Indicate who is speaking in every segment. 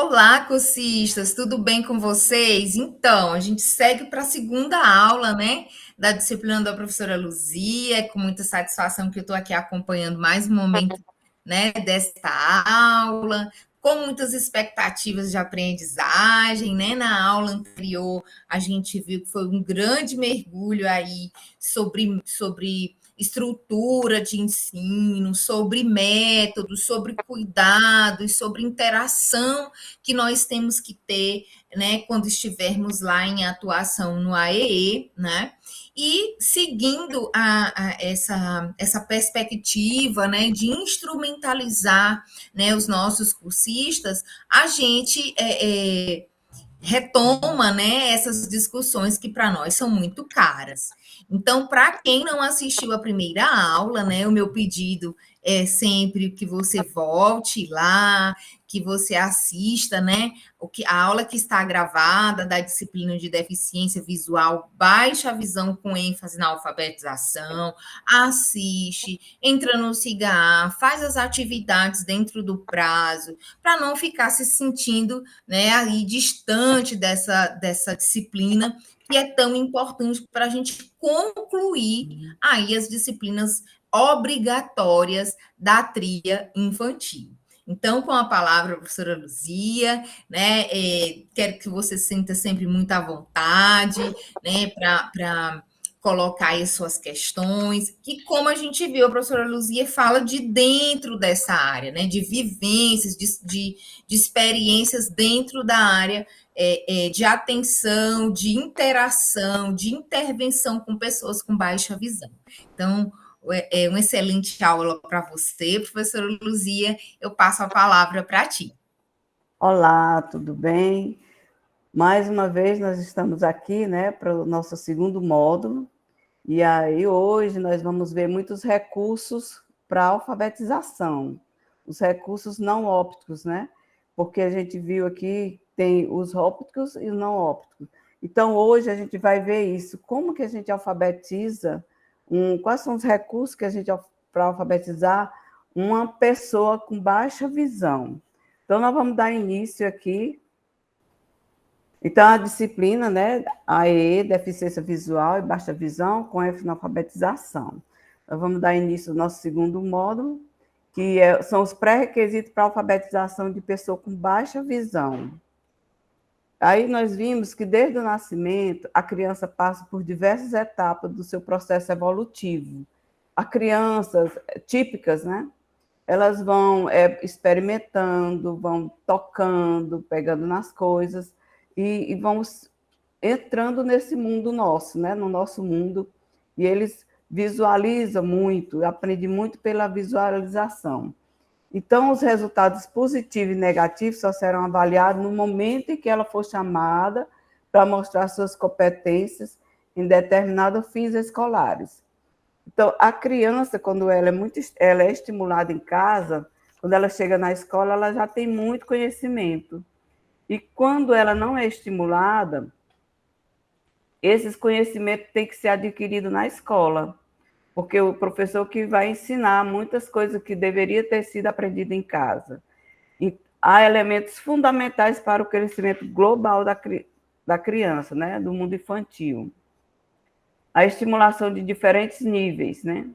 Speaker 1: Olá, cursistas, tudo bem com vocês? Então, a gente segue para a segunda aula, né, da disciplina da professora Luzia. É com muita satisfação que eu estou aqui acompanhando mais um momento, né, desta aula, com muitas expectativas de aprendizagem, né? Na aula anterior, a gente viu que foi um grande mergulho aí sobre estrutura de ensino, sobre métodos, sobre cuidados, sobre interação que nós temos que ter, né, quando estivermos lá em atuação no AEE, né? E seguindo essa perspectiva, né, de instrumentalizar, né, os nossos cursistas, a gente retoma, né, essas discussões que para nós são muito caras. Então, para quem não assistiu a primeira aula, né, o meu pedido é sempre que você volte lá, que você assista, né, a aula que está gravada da disciplina de deficiência visual, baixa a visão com ênfase na alfabetização, assiste, entra no CIGA, faz as atividades dentro do prazo, para não ficar se sentindo, né, aí distante dessa disciplina que é tão importante para a gente concluir aí as disciplinas obrigatórias da trilha infantil. Então, com a palavra, professora Luzia, né, quero que você se sinta sempre muito à vontade, né, para colocar aí as suas questões, que como a gente viu, a professora Luzia fala de dentro dessa área, né, de vivências, de experiências dentro da área de atenção, de interação, de intervenção com pessoas com baixa visão. Então, é uma excelente aula para você, professora Luzia. Eu passo a palavra para ti.
Speaker 2: Olá, tudo bem? Mais uma vez nós estamos aqui, né, para o nosso segundo módulo. E aí hoje nós vamos ver muitos recursos para alfabetização, os recursos não ópticos, né? Porque a gente viu aqui tem os ópticos e os não ópticos. Então hoje a gente vai ver isso, como que a gente alfabetiza, quais são os recursos que a gente para alfabetizar uma pessoa com baixa visão. Então nós vamos dar início aqui. Então, a disciplina, né, AEE, Deficiência Visual e Baixa Visão, com ênfase na alfabetização. Nós vamos dar início ao nosso segundo módulo, que são os pré-requisitos para a alfabetização de pessoa com baixa visão. Aí nós vimos que, desde o nascimento, a criança passa por diversas etapas do seu processo evolutivo. As crianças típicas, né, elas vão experimentando, vão tocando, pegando nas coisas, e vão entrando nesse mundo nosso, né? No nosso mundo, e eles visualizam muito, aprendem muito pela visualização. Então, os resultados positivos e negativos só serão avaliados no momento em que ela for chamada para mostrar suas competências em determinados fins escolares. Então, a criança, quando ela é estimulada em casa, quando ela chega na escola, ela já tem muito conhecimento. E quando ela não é estimulada, esses conhecimentos têm que ser adquiridos na escola, porque o professor que vai ensinar muitas coisas que deveria ter sido aprendido em casa. E há elementos fundamentais para o crescimento global da criança, né, do mundo infantil. A estimulação de diferentes níveis, né?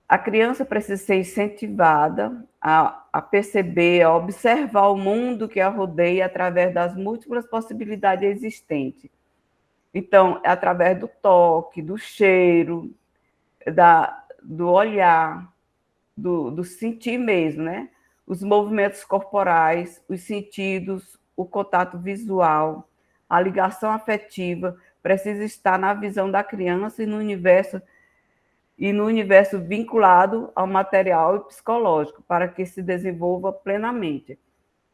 Speaker 2: A criança precisa ser incentivada a perceber, a observar o mundo que a rodeia através das múltiplas possibilidades existentes. Então, é através do toque, do cheiro, do olhar, do sentir mesmo, né? Os movimentos corporais, os sentidos, o contato visual, a ligação afetiva precisa estar na visão da criança e no universo vinculado ao material e psicológico, para que se desenvolva plenamente.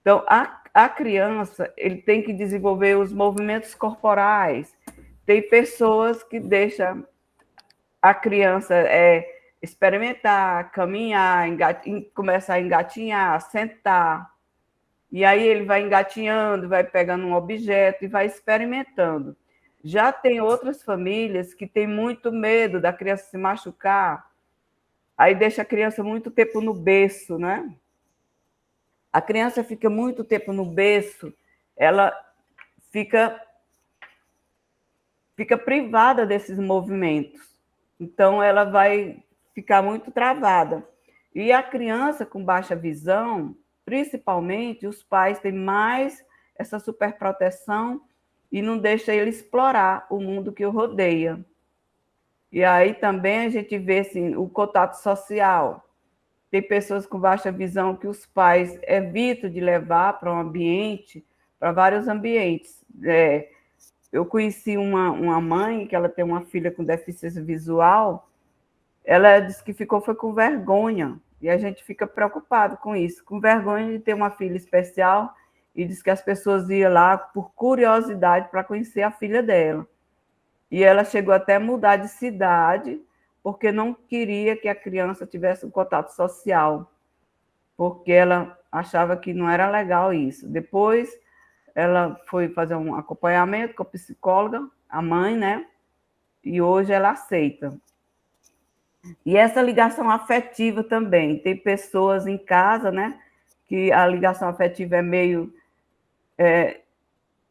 Speaker 2: Então, a criança ele tem que desenvolver os movimentos corporais. Tem pessoas que deixam a criança experimentar, caminhar, começar a engatinhar, sentar. E aí ele vai engatinhando, vai pegando um objeto e vai experimentando. Já tem outras famílias que têm muito medo da criança se machucar, aí deixa a criança muito tempo no berço, né? A criança fica muito tempo no berço, ela fica privada desses movimentos. Então, ela vai ficar muito travada. E a criança com baixa visão, principalmente, os pais têm mais essa superproteção e não deixa ele explorar o mundo que o rodeia. E aí também a gente vê assim, o contato social. Tem pessoas com baixa visão que os pais evitam de levar para um ambiente, para vários ambientes. Eu conheci uma mãe que ela tem uma filha com deficiência visual. Ela disse que foi com vergonha, e a gente fica preocupado com isso, com vergonha de ter uma filha especial, e diz que as pessoas iam lá por curiosidade para conhecer a filha dela. E ela chegou até a mudar de cidade, porque não queria que a criança tivesse um contato social, porque ela achava que não era legal isso. Depois, ela foi fazer um acompanhamento com a psicóloga, a mãe, né? E hoje ela aceita. E essa ligação afetiva também. Tem pessoas em casa, né? Que a ligação afetiva é meio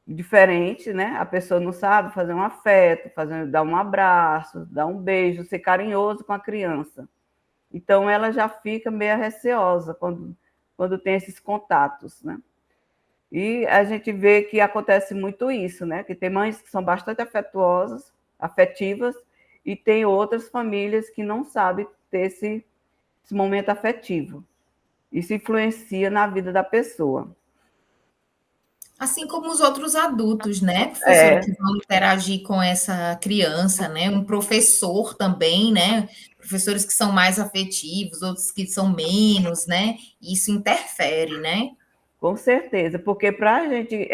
Speaker 2: diferente, né? A pessoa não sabe fazer um afeto, dar um abraço, dar um beijo, ser carinhoso com a criança. Então, ela já fica meio receosa quando tem esses contatos, né? E a gente vê que acontece muito isso, né? Que tem mães que são bastante afetivas, e tem outras famílias que não sabem ter esse momento afetivo. Isso influencia na vida da pessoa.
Speaker 1: Assim como os outros adultos, né, professora, que vão interagir com essa criança, né? Um professor também, né? Professores que são mais afetivos, outros que são menos, né? Isso interfere, né?
Speaker 2: Com certeza, porque para a gente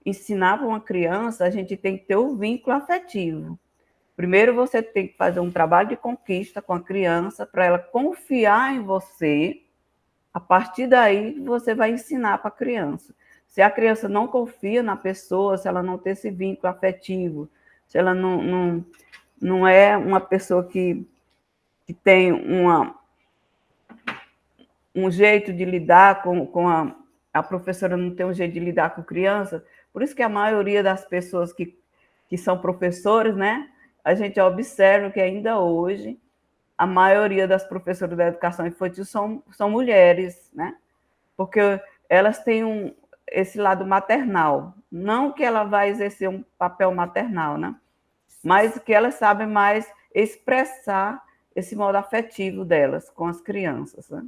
Speaker 2: ensinar para uma criança, a gente tem que ter um vínculo afetivo. Primeiro, você tem que fazer um trabalho de conquista com a criança, para ela confiar em você. A partir daí, você vai ensinar para a criança. Se a criança não confia na pessoa, se ela não tem esse vínculo afetivo, se ela não é uma pessoa que tem um jeito de lidar com a professora, não tem um jeito de lidar com criança, por isso que a maioria das pessoas que são professores, né, a gente observa que ainda hoje a maioria das professoras da educação infantil são mulheres, né? Porque elas têm esse lado maternal. Não que ela vai exercer um papel maternal, né? Mas que elas sabem mais expressar esse modo afetivo delas com as crianças, né?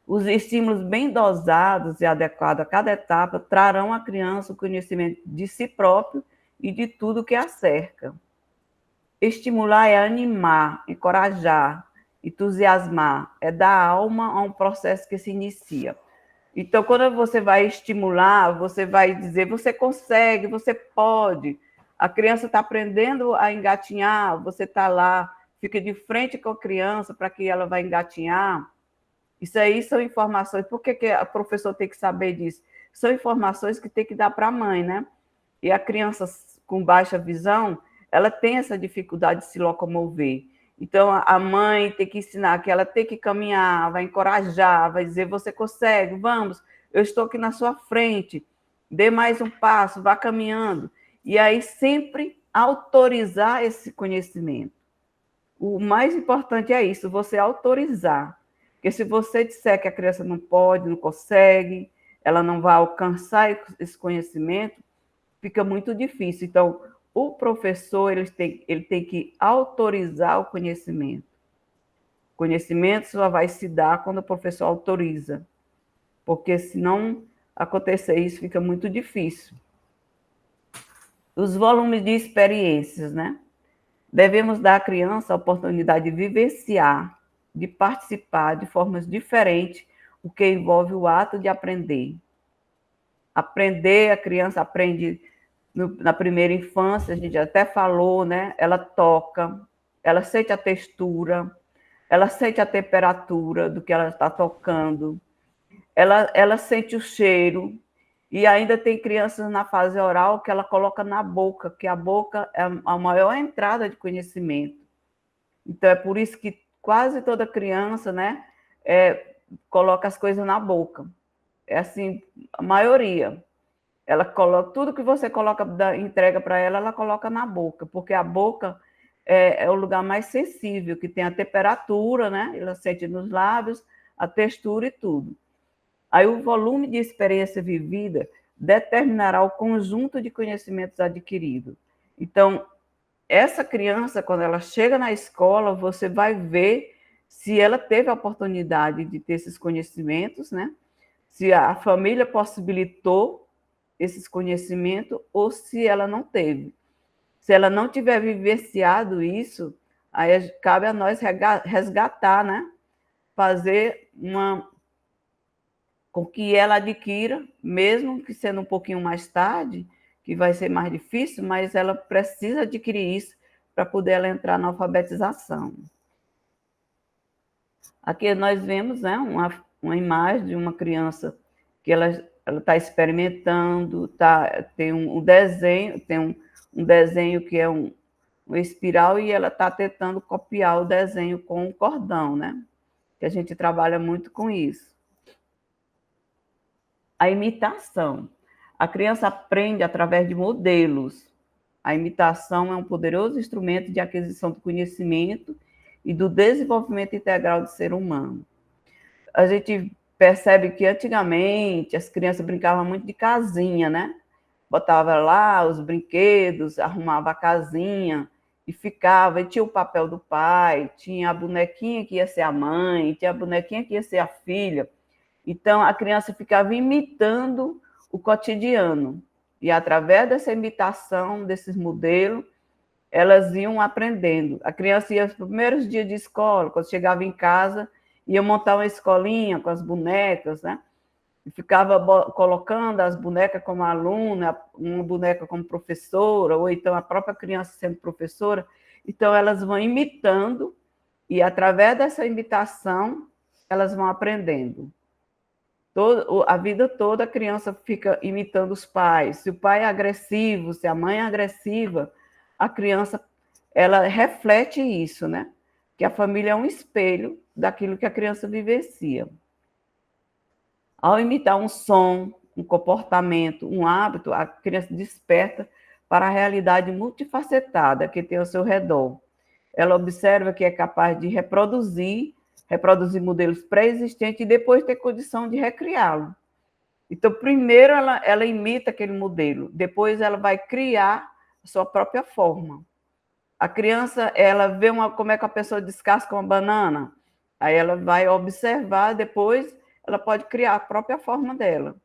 Speaker 2: Os estímulos bem dosados e adequados a cada etapa trarão à criança o conhecimento de si próprio e de tudo que a cerca. Estimular é animar, encorajar, entusiasmar, é dar alma a um processo que se inicia. Então, quando você vai estimular, você vai dizer, você consegue, você pode. A criança está aprendendo a engatinhar, você está lá, fica de frente com a criança para que ela vá engatinhar. Isso aí são informações. Por que a professora tem que saber disso? São informações que tem que dar para a mãe, né? E a criança com baixa visão, ela tem essa dificuldade de se locomover. Então, a mãe tem que ensinar que ela tem que caminhar, vai encorajar, vai dizer, você consegue, vamos, eu estou aqui na sua frente, dê mais um passo, vá caminhando. E aí sempre autorizar esse conhecimento. O mais importante é isso, você autorizar. Porque se você disser que a criança não pode, não consegue, ela não vai alcançar esse conhecimento, fica muito difícil. Então, o professor ele tem que autorizar o conhecimento. O conhecimento só vai se dar quando o professor autoriza, porque se não acontecer isso, fica muito difícil. Os volumes de experiências, né? Devemos dar à criança a oportunidade de vivenciar, de participar de formas diferentes, o que envolve o ato de aprender. Aprender, a criança aprende na primeira infância, a gente até falou, né? Ela toca, ela sente a textura, ela sente a temperatura do que ela está tocando, ela sente o cheiro, e ainda tem crianças na fase oral que ela coloca na boca, que a boca é a maior entrada de conhecimento. Então, é por isso que quase toda criança, né, coloca as coisas na boca. É assim, a maioria. Ela coloca tudo que você coloca, entrega para ela, ela coloca na boca, porque a boca é o lugar mais sensível, que tem a temperatura, né? Ela sente nos lábios, a textura e tudo. Aí o volume de experiência vivida determinará o conjunto de conhecimentos adquiridos. Então, essa criança, quando ela chega na escola, você vai ver se ela teve a oportunidade de ter esses conhecimentos, né? Se a família possibilitou esses conhecimentos ou se ela não teve. Se ela não tiver vivenciado isso, aí cabe a nós resgatar, né? Fazer com que ela adquira, mesmo que sendo um pouquinho mais tarde, que vai ser mais difícil, mas ela precisa adquirir isso para poder ela entrar na alfabetização. Aqui nós vemos, né, uma imagem de uma criança que ela está experimentando, tem um desenho, um desenho que é um espiral e ela está tentando copiar o desenho com um cordão, né? Que a gente trabalha muito com isso. A imitação. A criança aprende através de modelos. A imitação é um poderoso instrumento de aquisição do conhecimento e do desenvolvimento integral do ser humano. A gente percebe que antigamente as crianças brincavam muito de casinha, né? Botava lá os brinquedos, arrumava a casinha e ficava, e tinha o papel do pai, tinha a bonequinha que ia ser a mãe, tinha a bonequinha que ia ser a filha. Então, a criança ficava imitando o cotidiano. E, através dessa imitação, desses modelos, elas iam aprendendo. A criança ia nos primeiros dias de escola, quando chegava em casa, ia montar uma escolinha com as bonecas, né? E ficava colocando as bonecas como aluna, uma boneca como professora, ou então a própria criança sendo professora. Então, elas vão imitando, e, através dessa imitação, elas vão aprendendo. A vida toda a criança fica imitando os pais. Se o pai é agressivo, se a mãe é agressiva, a criança ela reflete isso, né? Que a família é um espelho daquilo que a criança vivencia. Ao imitar um som, um comportamento, um hábito, a criança desperta para a realidade multifacetada que tem ao seu redor. Ela observa que é capaz de reproduzir modelos pré-existentes e depois ter condição de recriá-lo. Então, primeiro ela imita aquele modelo, depois ela vai criar a sua própria forma. A criança, ela vê como é que a pessoa descasca uma banana, aí ela vai observar, depois ela pode criar a própria forma dela.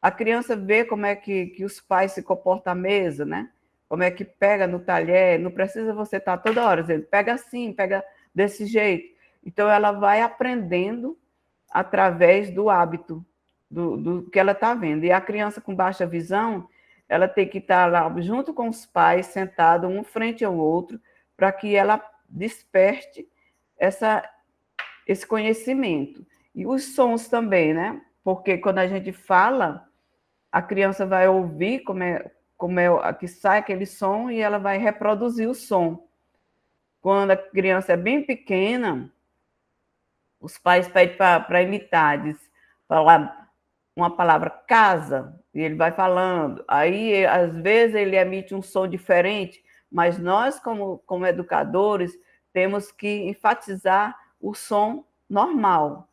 Speaker 2: A criança vê como é que os pais se comportam à mesa, né? Como é que pega no talher, não precisa você estar toda hora dizendo, pega assim, pega desse jeito. Então, ela vai aprendendo através do hábito, do que ela está vendo. E a criança com baixa visão, ela tem que estar lá junto com os pais, sentado um frente ao outro, para que ela desperte esse conhecimento. E os sons também, né? Porque quando a gente fala, a criança vai ouvir como é que sai aquele som e ela vai reproduzir o som. Quando a criança é bem pequena, os pais pedem para imitar, diz, falar uma palavra casa, e ele vai falando. Aí, às vezes, ele emite um som diferente, mas nós, como educadores, temos que enfatizar o som normal.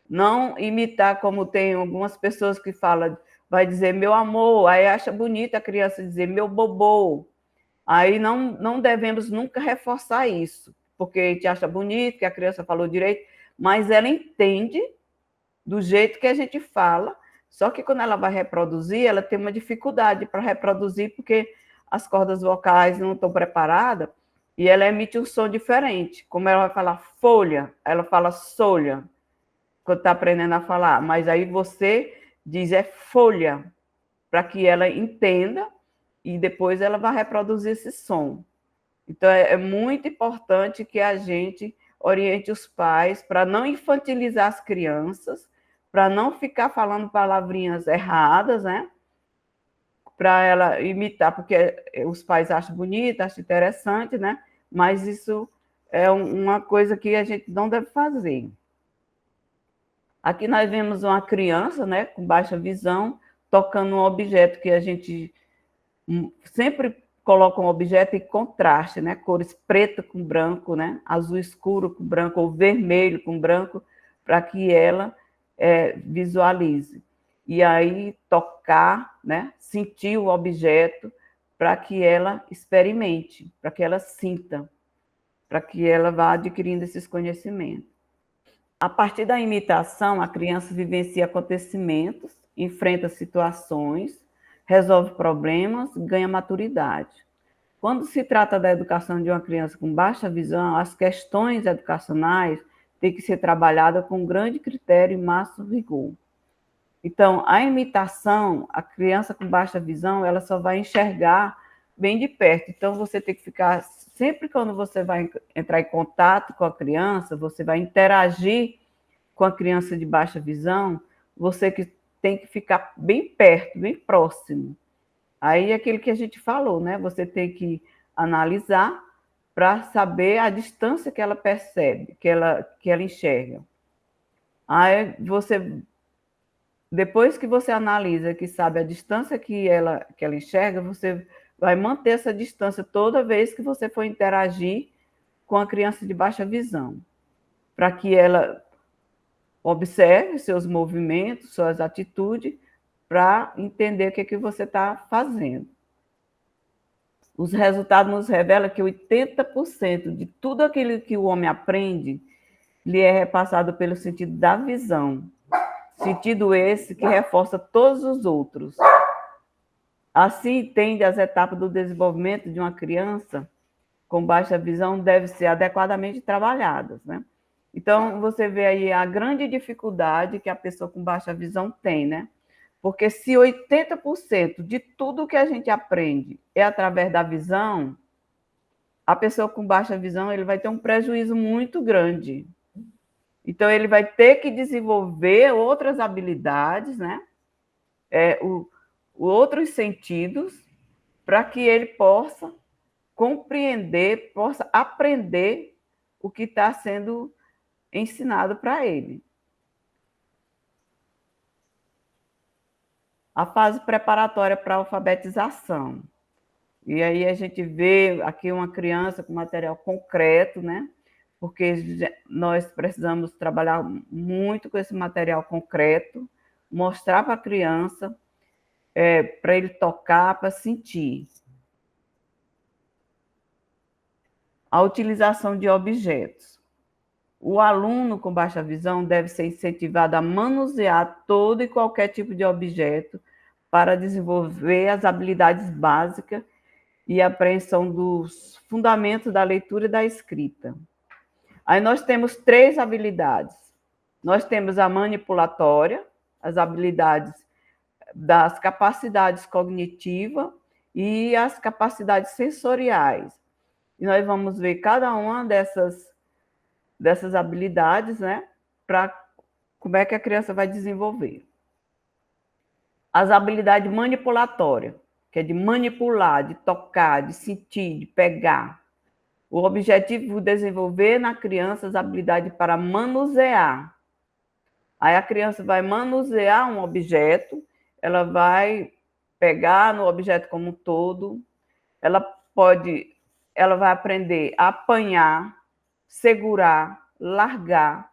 Speaker 2: Não imitar como tem algumas pessoas que falam, vai dizer meu amor, aí acha bonita a criança dizer meu bobô. Aí não devemos nunca reforçar isso, porque a gente acha bonito que a criança falou direito, mas ela entende do jeito que a gente fala, só que quando ela vai reproduzir, ela tem uma dificuldade para reproduzir, porque as cordas vocais não estão preparadas, e ela emite um som diferente. Como ela vai falar folha, ela fala solha, quando está aprendendo a falar, mas aí você diz é folha, para que ela entenda e depois ela vai reproduzir esse som. Então, é muito importante que a gente oriente os pais para não infantilizar as crianças, para não ficar falando palavrinhas erradas, né? Para ela imitar, porque os pais acham bonito, acham interessante, né? Mas isso é uma coisa que a gente não deve fazer. Aqui nós vemos uma criança, né, com baixa visão, tocando um objeto que a gente sempre coloca um objeto em contraste, né, cores preto com branco, né, azul escuro com branco, ou vermelho com branco, para que ela visualize. E aí tocar, né, sentir o objeto, para que ela experimente, para que ela sinta, para que ela vá adquirindo esses conhecimentos. A partir da imitação, a criança vivencia acontecimentos, enfrenta situações, resolve problemas, ganha maturidade. Quando se trata da educação de uma criança com baixa visão, as questões educacionais têm que ser trabalhadas com grande critério e máximo rigor. Então, a imitação, a criança com baixa visão, ela só vai enxergar bem de perto. Então, você tem que ficar, sempre quando você vai entrar em contato com a criança, você vai interagir com a criança de baixa visão, você que tem que ficar bem perto, bem próximo. Aí é aquilo que a gente falou, né? Você tem que analisar para saber a distância que ela percebe, que ela enxerga. Aí você, depois que você analisa, que sabe a distância que ela enxerga, você vai manter essa distância toda vez que você for interagir com a criança de baixa visão, para que ela observe seus movimentos, suas atitudes, para entender o que você está fazendo. Os resultados nos revelam que 80% de tudo aquilo que o homem aprende lhe é repassado pelo sentido da visão. Sentido esse que reforça todos os outros. Assim, entende as etapas do desenvolvimento de uma criança com baixa visão devem ser adequadamente trabalhadas, né? Então, você vê aí a grande dificuldade que a pessoa com baixa visão tem, né? Porque se 80% de tudo que a gente aprende é através da visão, a pessoa com baixa visão ele vai ter um prejuízo muito grande. Então, ele vai ter que desenvolver outras habilidades, né? Outros sentidos, para que ele possa compreender, possa aprender o que está sendo ensinado para ele. A fase preparatória para a alfabetização. E aí a gente vê aqui uma criança com material concreto, né? Porque nós precisamos trabalhar muito com esse material concreto, mostrar para a criança, para ele tocar, para sentir. A utilização de objetos. O aluno com baixa visão deve ser incentivado a manusear todo e qualquer tipo de objeto para desenvolver as habilidades básicas e a apreensão dos fundamentos da leitura e da escrita. Aí nós temos 3 habilidades. Nós temos a manipulatória, as habilidades das capacidades cognitivas e as capacidades sensoriais. E nós vamos ver cada uma dessas habilidades, né, para como é que a criança vai desenvolver. As habilidades manipulatórias, que é de manipular, de tocar, de sentir, de pegar. O objetivo é desenvolver na criança as habilidades para manusear. Aí a criança vai manusear um objeto, ela vai pegar no objeto como um todo, ela vai aprender a apanhar, segurar, largar.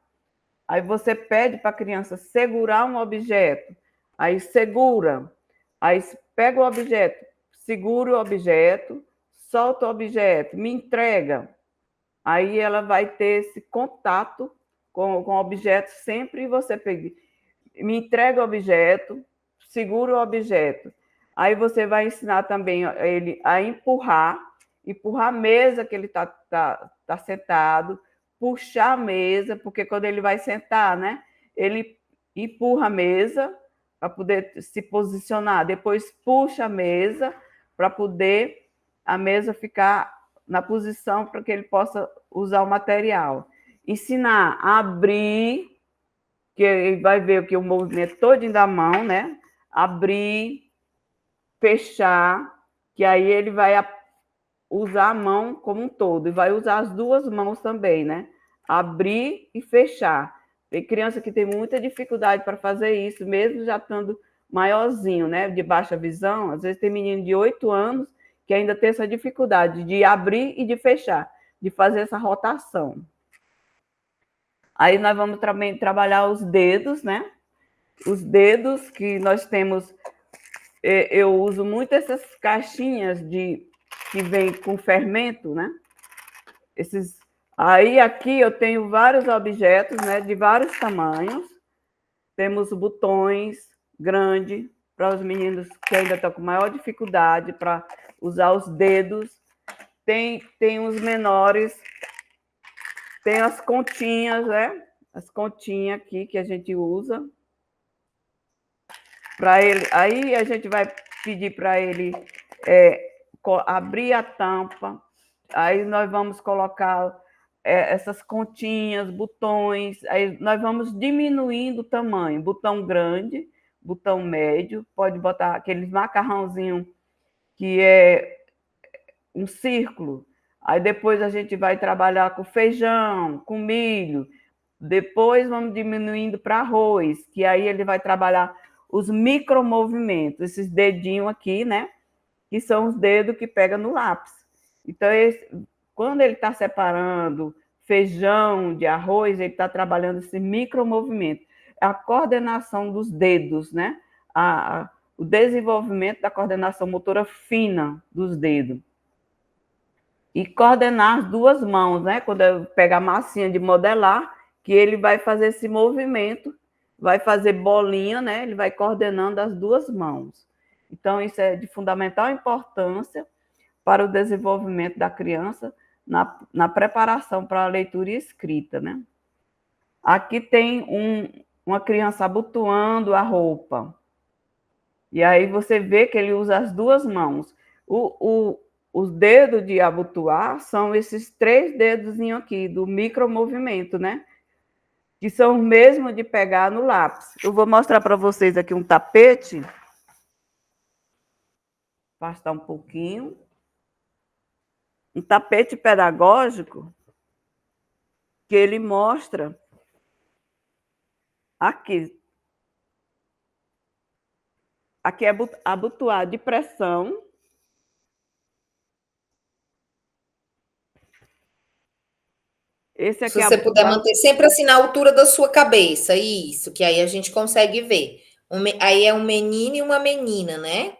Speaker 2: Aí você pede para a criança segurar um objeto, aí segura, aí pega o objeto, segura o objeto, solta o objeto, me entrega. Aí ela vai ter esse contato com o objeto sempre e você pega, me entrega o objeto, segura o objeto. Aí você vai ensinar também ele a empurrar a mesa que ele tá sentado, puxar a mesa, porque quando ele vai sentar, né, ele empurra a mesa para poder se posicionar, depois puxa a mesa para poder a mesa ficar na posição para que ele possa usar o material. Ensinar a abrir, que ele vai ver que o movimento todo da mão, né? Abrir, fechar, que aí ele vai usar a mão como um todo, e vai usar as 2 mãos também, né? Abrir e fechar. Tem criança que tem muita dificuldade para fazer isso, mesmo já estando maiorzinho, né? De baixa visão. Às vezes tem menino de 8 anos que ainda tem essa dificuldade de abrir e de fechar, de fazer essa rotação. Aí nós vamos também trabalhar os dedos, né? Os dedos que nós temos, eu uso muito essas caixinhas que vem com fermento, né? Aí aqui eu tenho vários objetos, né? De vários tamanhos. Temos botões grandes para os meninos que ainda estão com maior dificuldade para usar os dedos. Tem os menores, tem as continhas, né? As continhas aqui que a gente usa para ele. Aí a gente vai pedir para ele abrir a tampa. Aí nós vamos colocar essas continhas, botões. Aí nós vamos diminuindo o tamanho. Botão grande, botão médio. Pode botar aqueles macarrãozinhos que é um círculo. Aí depois a gente vai trabalhar com feijão, com milho. Depois vamos diminuindo para arroz, que aí ele vai trabalhar os micromovimentos, esses dedinhos aqui, né? Que são os dedos que pega no lápis. Então, quando ele está separando feijão de arroz, ele está trabalhando esse micromovimento. A coordenação dos dedos, né? O desenvolvimento da coordenação motora fina dos dedos. E coordenar as duas mãos, né? Quando eu pegar a massinha de modelar, que ele vai fazer esse movimento, vai fazer bolinha, né? Ele vai coordenando as duas mãos. Então, isso é de fundamental importância para o desenvolvimento da criança na preparação para a leitura e escrita, né? Aqui tem uma criança abotoando a roupa. E aí você vê que ele usa as duas mãos. Os dedos de abotoar são esses 3 dedos aqui, do micromovimento, né? Que são os mesmos de pegar no lápis. Eu vou mostrar para vocês aqui um tapete. Afastar um pouquinho. Um tapete pedagógico que ele mostra aqui. Aqui é abotoar de pressão. Esse aqui
Speaker 1: Se você puder manter sempre assim na altura da sua cabeça, isso, que aí a gente consegue ver. Aí é um menino e uma menina, né?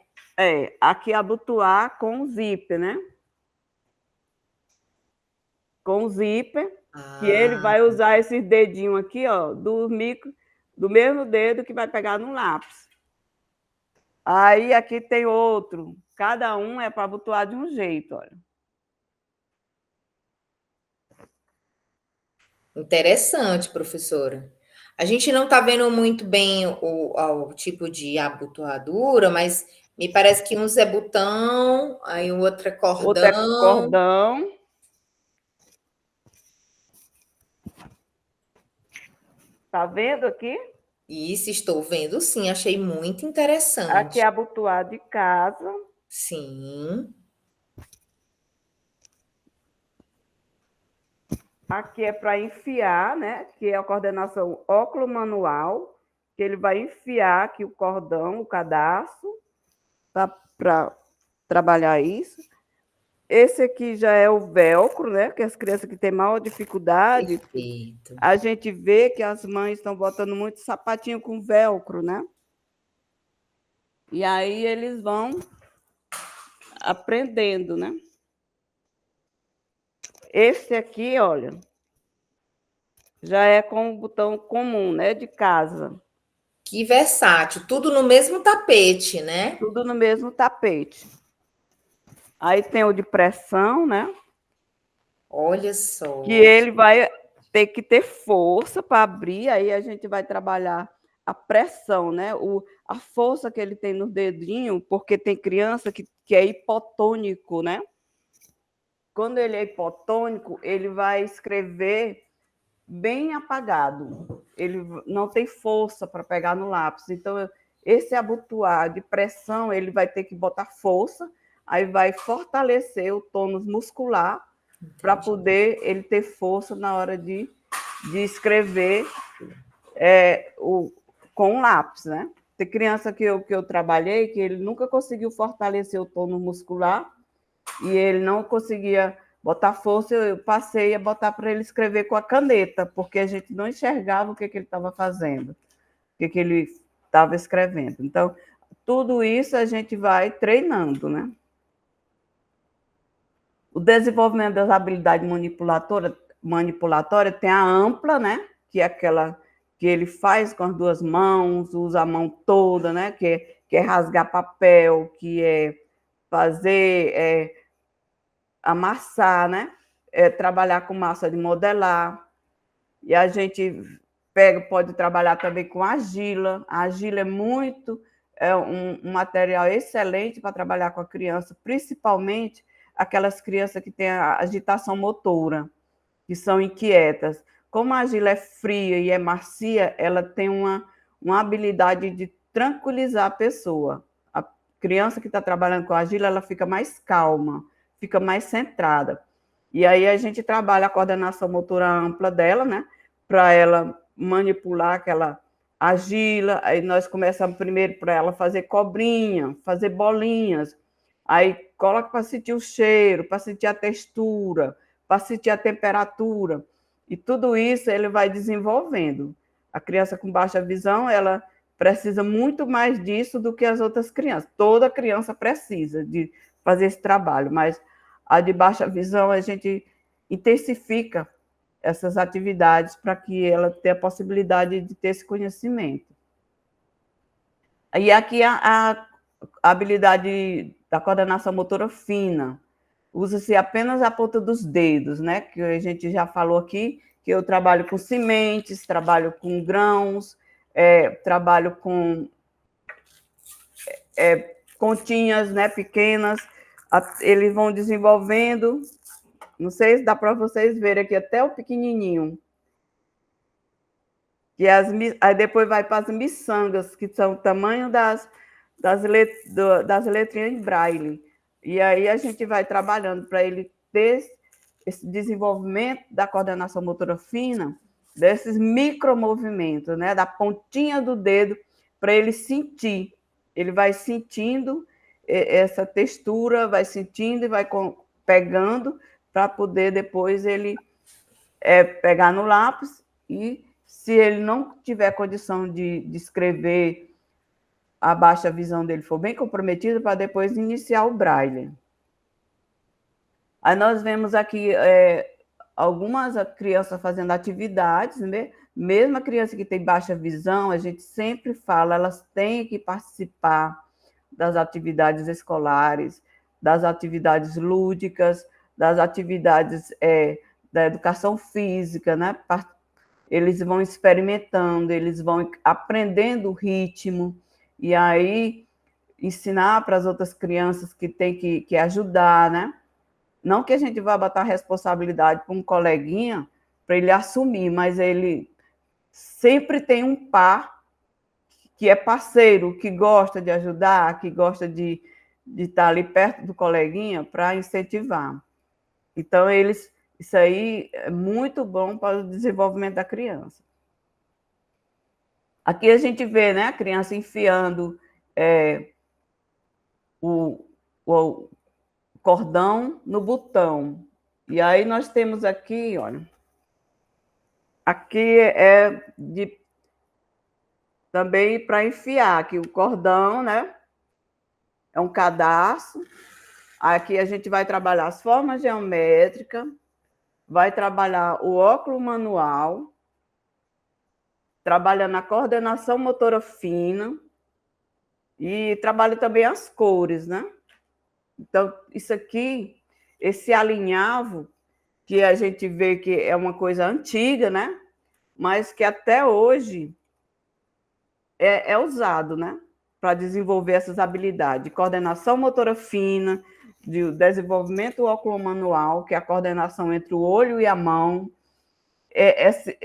Speaker 2: Aqui é abotoar com zíper, né? Com zíper, que ele vai usar esses dedinhos aqui, ó, do mesmo dedo que vai pegar no lápis. Aí aqui tem outro, cada um é para abotoar de um jeito, olha.
Speaker 1: Interessante, professora. A gente não está vendo muito bem o tipo de abotoadura, mas me parece que um é botão, aí o outro é cordão.
Speaker 2: Outro é cordão. Tá vendo aqui?
Speaker 1: Isso, estou vendo sim, achei muito interessante.
Speaker 2: Aqui é abotoar de casa.
Speaker 1: Sim.
Speaker 2: Aqui é para enfiar, né? Que é a coordenação óculo-manual, que ele vai enfiar aqui o cordão, o cadarço, para trabalhar isso. Esse aqui já é o velcro, né? Que as crianças que têm maior dificuldade,
Speaker 1: Perfeito.
Speaker 2: a gente vê que as mães estão botando muito sapatinho com velcro, né? E aí eles vão aprendendo, né? Esse aqui, olha, já é com o botão comum, né? De casa.
Speaker 1: Que versátil, tudo no mesmo tapete, né?
Speaker 2: Tudo no mesmo tapete. Aí tem o de pressão, né?
Speaker 1: Olha só.
Speaker 2: Que ele vai ter que ter força para abrir, aí a gente vai trabalhar a pressão, né? A força que ele tem no dedinho, porque tem criança que é hipotônico, né? Quando ele é hipotônico, ele vai escrever bem apagado. Ele não tem força para pegar no lápis. Então, esse abotoar de pressão, ele vai ter que botar força, aí vai fortalecer o tônus muscular para poder ele ter força na hora de escrever com um lápis, né? Tem criança que eu trabalhei que ele nunca conseguiu fortalecer o tônus muscular e ele não conseguia botar força, eu passei a botar para ele escrever com a caneta, porque a gente não enxergava o que ele estava fazendo, o que ele estava escrevendo. Então, tudo isso a gente vai treinando, né? O desenvolvimento das habilidades manipulatórias tem a ampla, né? Que é aquela que ele faz com as duas mãos, usa a mão toda, né? Que é rasgar papel, que é fazer, amassar, né? Trabalhar com massa de modelar. E a gente pode trabalhar também com argila. A argila é um material excelente para trabalhar com a criança, principalmente aquelas crianças que têm a agitação motora, que são inquietas. Como a argila é fria e é macia, ela tem uma habilidade de tranquilizar a pessoa. A criança que está trabalhando com a argila, ela fica mais calma, fica mais centrada. E aí a gente trabalha a coordenação motora ampla dela, né? Para ela manipular aquela argila. Aí nós começamos primeiro para ela fazer cobrinha, fazer bolinhas. Aí coloca para sentir o cheiro, para sentir a textura, para sentir a temperatura. E tudo isso ele vai desenvolvendo. A criança com baixa visão, ela precisa muito mais disso do que as outras crianças. Toda criança precisa de fazer esse trabalho, mas a de baixa visão a gente intensifica essas atividades para que ela tenha a possibilidade de ter esse conhecimento. E aqui a habilidade da coordenação motora fina. Usa-se apenas a ponta dos dedos, né? Que a gente já falou aqui, que eu trabalho com sementes, trabalho com grãos, trabalho com continhas, né, pequenas. Eles vão desenvolvendo. Não sei se dá para vocês verem aqui até o pequenininho. Aí depois vai para as miçangas, que são o tamanho das letrinhas em braille. E aí a gente vai trabalhando para ele ter esse desenvolvimento da coordenação motora fina, desses micromovimentos, né? Da pontinha do dedo, para ele sentir. Ele vai sentindo essa textura, vai sentindo e vai pegando para poder depois ele pegar no lápis e, se ele não tiver condição de escrever, a baixa visão dele for bem comprometida, para depois iniciar o braille. Aí nós vemos aqui algumas crianças fazendo atividades, né? Mesmo a criança que tem baixa visão, a gente sempre fala, elas têm que participar das atividades escolares, das atividades lúdicas, das atividades da educação física, né? Eles vão experimentando, eles vão aprendendo o ritmo, e aí ensinar para as outras crianças que tem que ajudar, né? Não que a gente vá botar a responsabilidade para um coleguinha para ele assumir, mas ele sempre tem um par que é parceiro, que gosta de ajudar, que gosta de estar ali perto do coleguinha para incentivar. Então, isso aí é muito bom para o desenvolvimento da criança. Aqui a gente vê, né, a criança enfiando o cordão no botão. E aí nós temos aqui, olha, aqui também para enfiar aqui o cordão, né? É um cadarço. Aqui a gente vai trabalhar as formas geométricas, vai trabalhar o óculo manual, trabalhando a coordenação motora fina e trabalha também as cores, né? Então, isso aqui, esse alinhavo, que a gente vê que é uma coisa antiga, né? Mas que até hoje é usado, né? Para desenvolver essas habilidades de coordenação motora fina, de desenvolvimento óculo-manual, que é a coordenação entre o olho e a mão, esse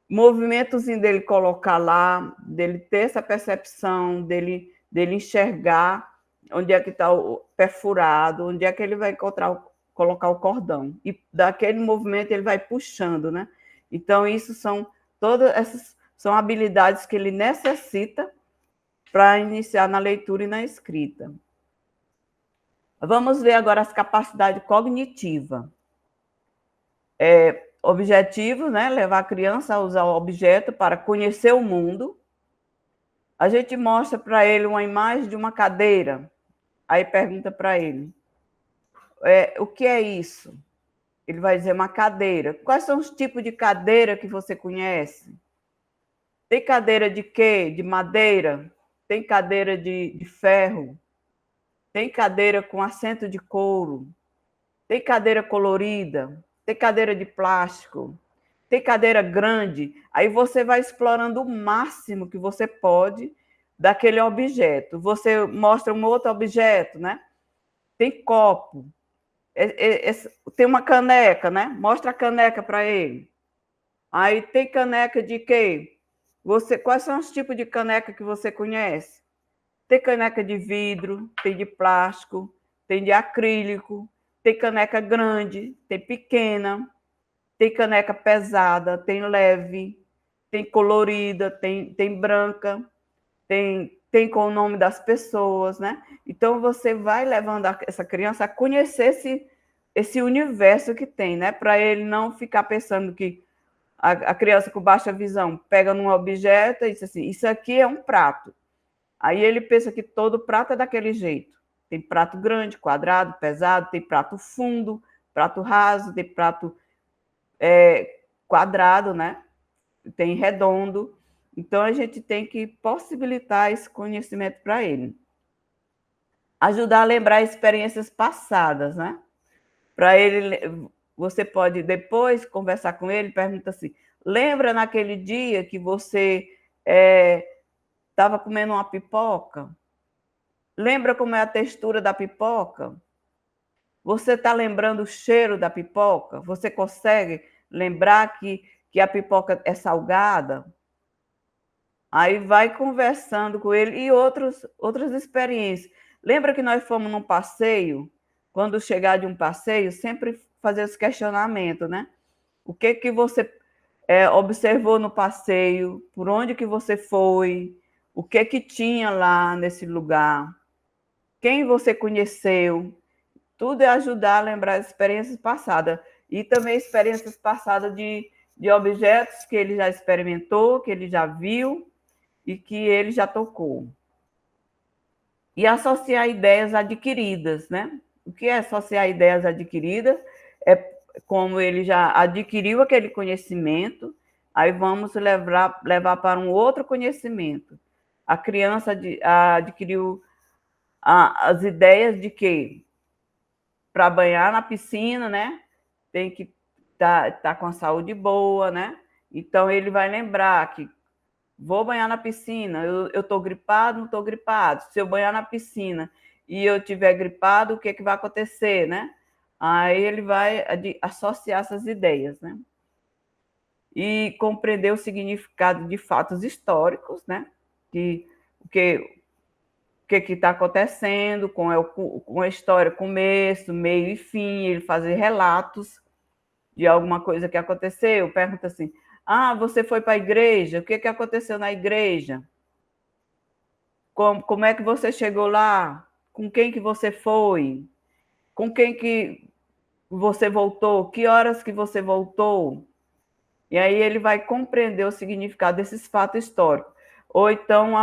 Speaker 2: movimento dele colocar lá, dele ter essa percepção, dele enxergar onde é que está o perfurado, onde é que ele vai colocar o cordão. E daquele movimento ele vai puxando, né? Então, isso são Todas essas são habilidades que ele necessita para iniciar na leitura e na escrita. Vamos ver agora as capacidades cognitivas. Objetivo, né? Levar a criança a usar o objeto para conhecer o mundo. A gente mostra para ele uma imagem de uma cadeira. Aí pergunta para ele, o que é isso? Ele vai dizer uma cadeira. Quais são os tipos de cadeira que você conhece? Tem cadeira de quê? De madeira? Tem cadeira de ferro? Tem cadeira com assento de couro? Tem cadeira colorida? Tem cadeira de plástico? Tem cadeira grande? Aí você vai explorando o máximo que você pode daquele objeto. Você mostra um outro objeto, né? Tem copo. Tem uma caneca, né? Mostra a caneca para ele. Aí tem caneca de quê? Quais são os tipos de caneca que você conhece? Tem caneca de vidro, tem de plástico, tem de acrílico, tem caneca grande, tem pequena, tem caneca pesada, tem leve, tem colorida, tem branca, tem com o nome das pessoas, né? Então, você vai levando essa criança a conhecer esse universo que tem, né? Para ele não ficar pensando que a criança com baixa visão pega num objeto e diz assim, isso aqui é um prato. Aí ele pensa que todo prato é daquele jeito. Tem prato grande, quadrado, pesado, tem prato fundo, prato raso, tem prato quadrado, né? Tem redondo. Então, a gente tem que possibilitar esse conhecimento para ele. Ajudar a lembrar experiências passadas, né? Para ele, você pode depois conversar com ele, pergunta assim, lembra naquele dia que você estava comendo uma pipoca? Lembra como é a textura da pipoca? Você está lembrando o cheiro da pipoca? Você consegue lembrar que a pipoca é salgada? Aí vai conversando com ele e outras experiências. Lembra que nós fomos num passeio? Quando chegar de um passeio, sempre fazer esse questionamento, né? O que você observou no passeio? Por onde que você foi? O que tinha lá nesse lugar? Quem você conheceu? Tudo é ajudar a lembrar experiências passadas. E também experiências passadas de objetos que ele já experimentou, que ele já viu e que ele já tocou. E associar ideias adquiridas, né? O que é associar ideias adquiridas? É como ele já adquiriu aquele conhecimento, aí vamos levar para um outro conhecimento. A criança adquiriu as ideias de que para banhar na piscina, né? Tem que tá com a saúde boa, né? Então ele vai lembrar que vou banhar na piscina, eu estou gripado, não estou gripado. Se eu banhar na piscina e eu tiver gripado, o que vai acontecer, né? Aí ele vai associar essas ideias, né? E compreender o significado de fatos históricos, né? O que está acontecendo com a história, começo, meio e fim, ele fazer relatos de alguma coisa que aconteceu, pergunta assim, você foi para a igreja, o que aconteceu na igreja? Como é que você chegou lá? Com quem que você foi? Com quem que você voltou? Que horas que você voltou? E aí ele vai compreender o significado desses fatos históricos. Ou então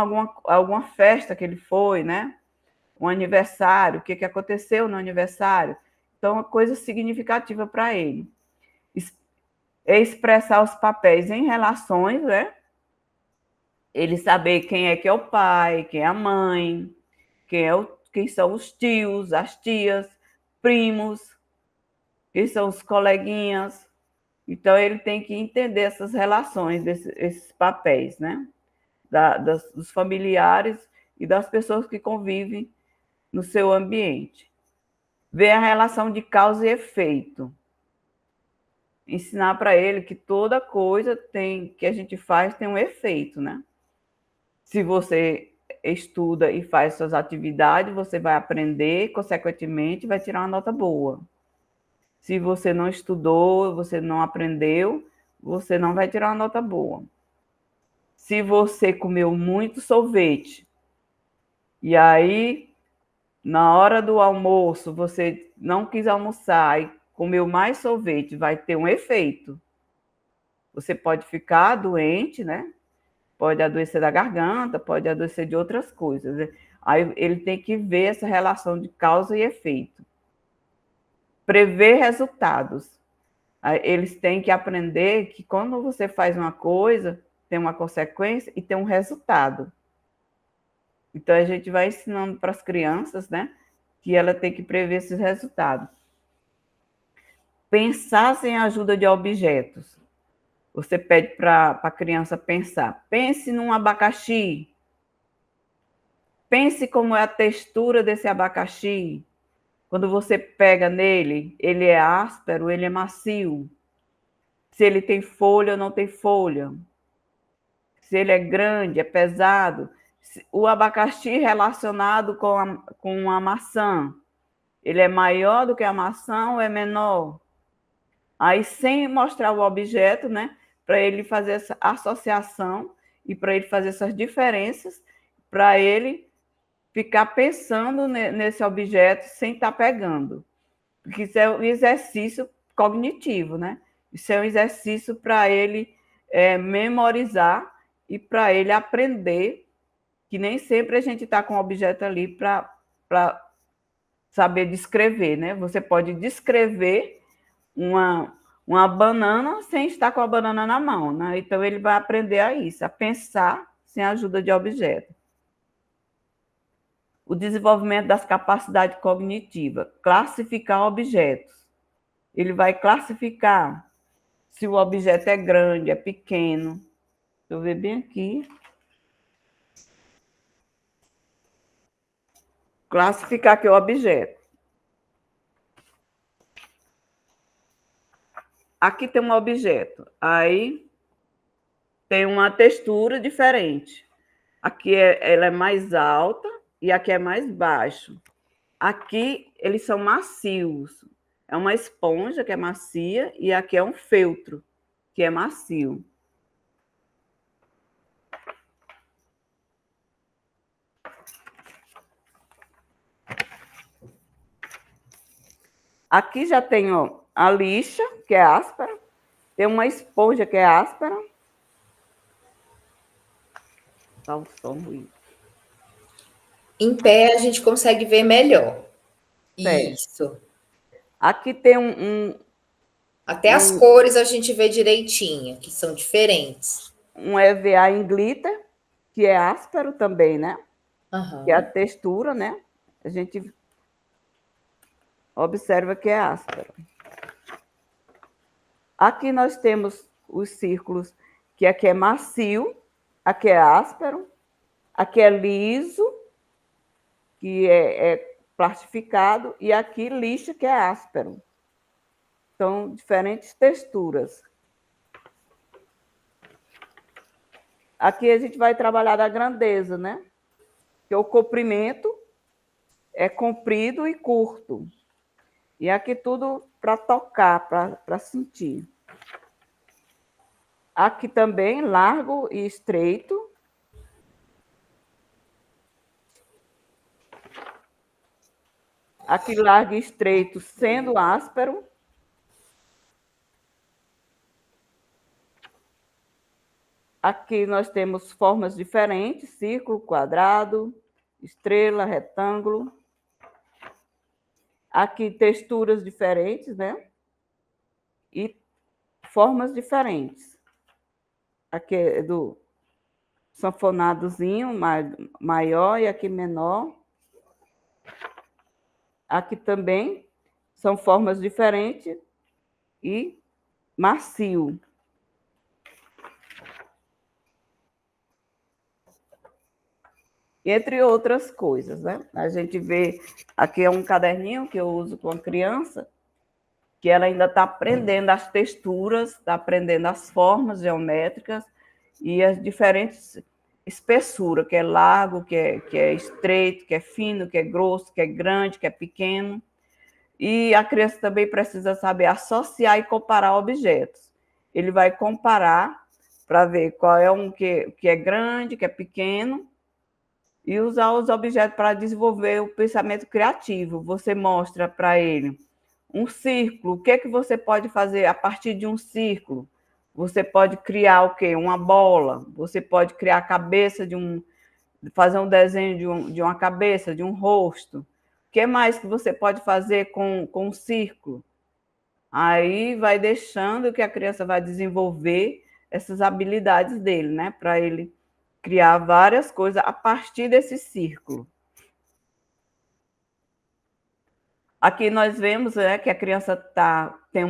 Speaker 2: alguma festa que ele foi, né? Um aniversário, o que aconteceu no aniversário. Então, uma coisa significativa para ele. É expressar os papéis em relações, né? Ele saber quem é o pai, quem é a mãe, quem são os tios, as tias, primos, quem são os coleguinhas. Então, ele tem que entender essas relações, esses papéis, né? Dos familiares e das pessoas que convivem no seu ambiente. Ver a relação de causa e efeito. Ensinar para ele que toda coisa que a gente faz tem um efeito, né? Se você estuda e faz suas atividades, você vai aprender, consequentemente, vai tirar uma nota boa. Se você não estudou, você não aprendeu, você não vai tirar uma nota boa. Se você comeu muito sorvete, e aí, na hora do almoço, você não quis almoçar e comeu mais sorvete, vai ter um efeito. Você pode ficar doente, né? Pode adoecer da garganta, pode adoecer de outras coisas. Aí ele tem que ver essa relação de causa e efeito. Prever resultados. Eles têm que aprender que quando você faz uma coisa, tem uma consequência e tem um resultado. Então, a gente vai ensinando para as crianças, né, que ela tem que prever esses resultados. Pensar sem a ajuda de objetos. Você pede para a criança pensar. Pense num abacaxi. Pense como é a textura desse abacaxi. Quando você pega nele, ele é áspero, ele é macio. Se ele tem folha ou não tem folha. Se ele é grande, é pesado. O abacaxi relacionado com a maçã, ele é maior do que a maçã ou é menor? Aí, sem mostrar o objeto, né, para ele fazer essa associação e para ele fazer essas diferenças, para ele ficar pensando nesse objeto sem estar pegando. Porque isso é um exercício cognitivo, né? Isso é um exercício para ele memorizar e para ele aprender que nem sempre a gente está com o objeto ali para saber descrever, né? Você pode descrever uma banana sem estar com a banana na mão, né? Então, ele vai aprender a isso, a pensar sem a ajuda de objeto. O desenvolvimento das capacidades cognitivas, classificar objetos. Ele vai classificar se o objeto é grande, é pequeno. Deixa eu ver bem aqui. Classificar aqui o objeto. Aqui tem um objeto, aí tem uma textura diferente. Aqui ela é mais alta e aqui é mais baixo. Aqui eles são macios. É uma esponja que é macia e aqui é um feltro que é macio. Aqui já tem ó, a lixa, que é áspera. Tem uma esponja que é áspera. Tá o som ruim.
Speaker 1: Em pé a gente consegue ver melhor.
Speaker 2: Certo.
Speaker 1: Isso.
Speaker 2: Aqui tem
Speaker 1: Até as cores a gente vê direitinho, que são diferentes.
Speaker 2: um EVA em glitter, que é áspero também, né?
Speaker 1: Uhum.
Speaker 2: Que é a textura, né? A gente observa que é áspero. Aqui nós temos os círculos, que aqui é macio, aqui é áspero, aqui é liso, que é plastificado, e aqui lixa, que é áspero. São diferentes texturas. Aqui a gente vai trabalhar da grandeza, né? Que o comprimento é comprido e curto. E aqui tudo para tocar, para sentir. Aqui também largo e estreito. Aqui largo e estreito sendo áspero. Aqui nós temos formas diferentes, círculo, quadrado, estrela, retângulo. Aqui texturas diferentes, né? E formas diferentes. Aqui é do sanfonadozinho maior e aqui menor. Aqui também são formas diferentes e macio. Entre outras coisas, né? A gente vê, aqui é um caderninho que eu uso com a criança, que ela ainda está aprendendo as texturas, está aprendendo as formas geométricas e as diferentes espessuras, que é largo, que é estreito, que é fino, que é grosso, que é grande, que é pequeno. E a criança também precisa saber associar e comparar objetos. Ele vai comparar para ver qual é um que é grande, que é pequeno, e usar os objetos para desenvolver o pensamento criativo. Você mostra para ele um círculo, o que é que você pode fazer a partir de um círculo? Você pode criar o quê? Uma bola, você pode criar a cabeça fazer um desenho de uma cabeça, de um rosto. O que mais que você pode fazer com um círculo? Aí vai deixando que a criança vai desenvolver essas habilidades dele, né? Para ele criar várias coisas a partir desse círculo. Aqui nós vemos, né, que a criança tem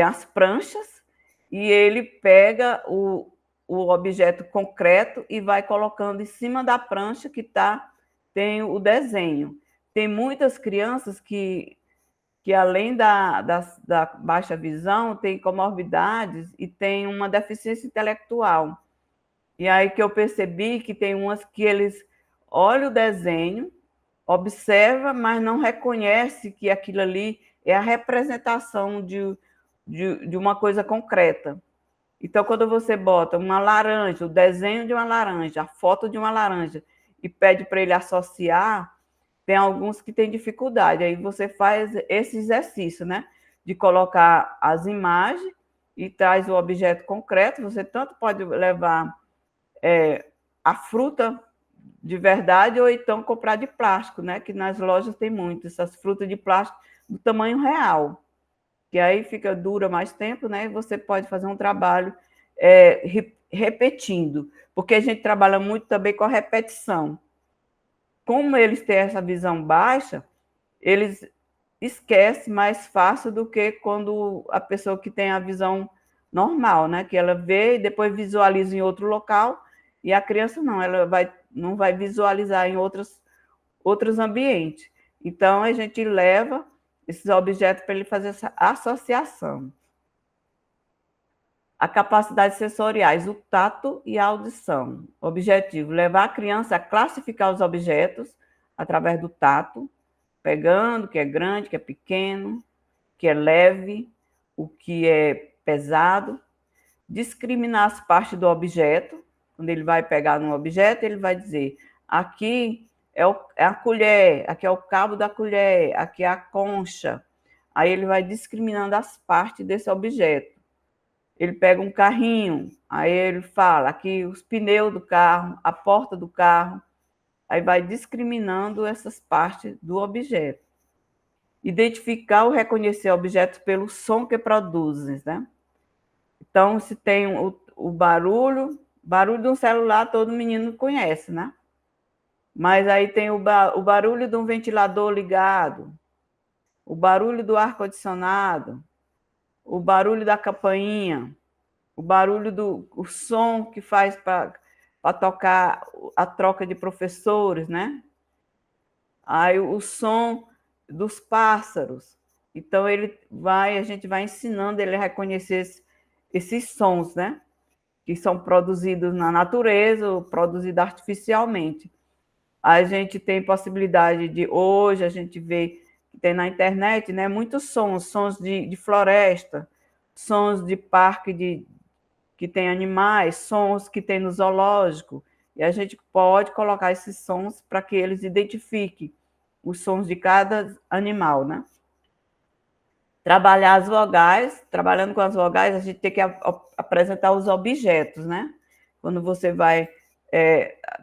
Speaker 2: as pranchas e ele pega o objeto concreto e vai colocando em cima da prancha que tem o desenho. Tem muitas crianças que além da baixa visão, tem comorbidades e tem uma deficiência intelectual. E aí que eu percebi que tem umas que eles olham o desenho, observa, mas não reconhece que aquilo ali é a representação de uma coisa concreta. Então, quando você bota uma laranja, o desenho de uma laranja, a foto de uma laranja, e pede para ele associar, tem alguns que têm dificuldade. Aí você faz esse exercício, né? De colocar as imagens e traz o objeto concreto. Você tanto pode levar a fruta de verdade ou então comprar de plástico, né? Que nas lojas tem muito essas frutas de plástico do tamanho real, que aí dura mais tempo, né? E você pode fazer um trabalho repetindo, porque a gente trabalha muito também com a repetição. Como eles têm essa visão baixa, eles esquecem mais fácil do que quando a pessoa que tem a visão normal, né? Que ela vê e depois visualiza em outro local, e a criança não, não vai visualizar em outros ambientes. Então, a gente leva esses objetos para ele fazer essa associação. A capacidade sensoriais, o tato e a audição. Objetivo: levar a criança a classificar os objetos através do tato, pegando o que é grande, o que é pequeno, o que é leve, o que é pesado, discriminar as partes do objeto. Quando ele vai pegar no objeto, ele vai dizer: aqui é a colher, aqui é o cabo da colher, aqui é a concha. Aí ele vai discriminando as partes desse objeto. Ele pega um carrinho, aí ele fala aqui os pneus do carro, a porta do carro, aí vai discriminando essas partes do objeto. Identificar ou reconhecer objetos pelo som que produzem, né? Então, se tem o barulho de um celular, todo menino conhece, né? Mas aí tem o barulho de um ventilador ligado, o barulho do ar-condicionado, o barulho da campainha, o barulho o som que faz para tocar a troca de professores, né? Aí o som dos pássaros. Então a gente vai ensinando ele a reconhecer esses sons, né? Que são produzidos na natureza ou produzidos artificialmente. A gente tem possibilidade hoje a gente vê que tem na internet, né? Muitos sons de floresta, sons de parque que tem animais, sons que tem no zoológico, e a gente pode colocar esses sons para que eles identifiquem os sons de cada animal, né? Trabalhar as vogais, trabalhando com as vogais, a gente tem que apresentar os objetos, né? Quando você vai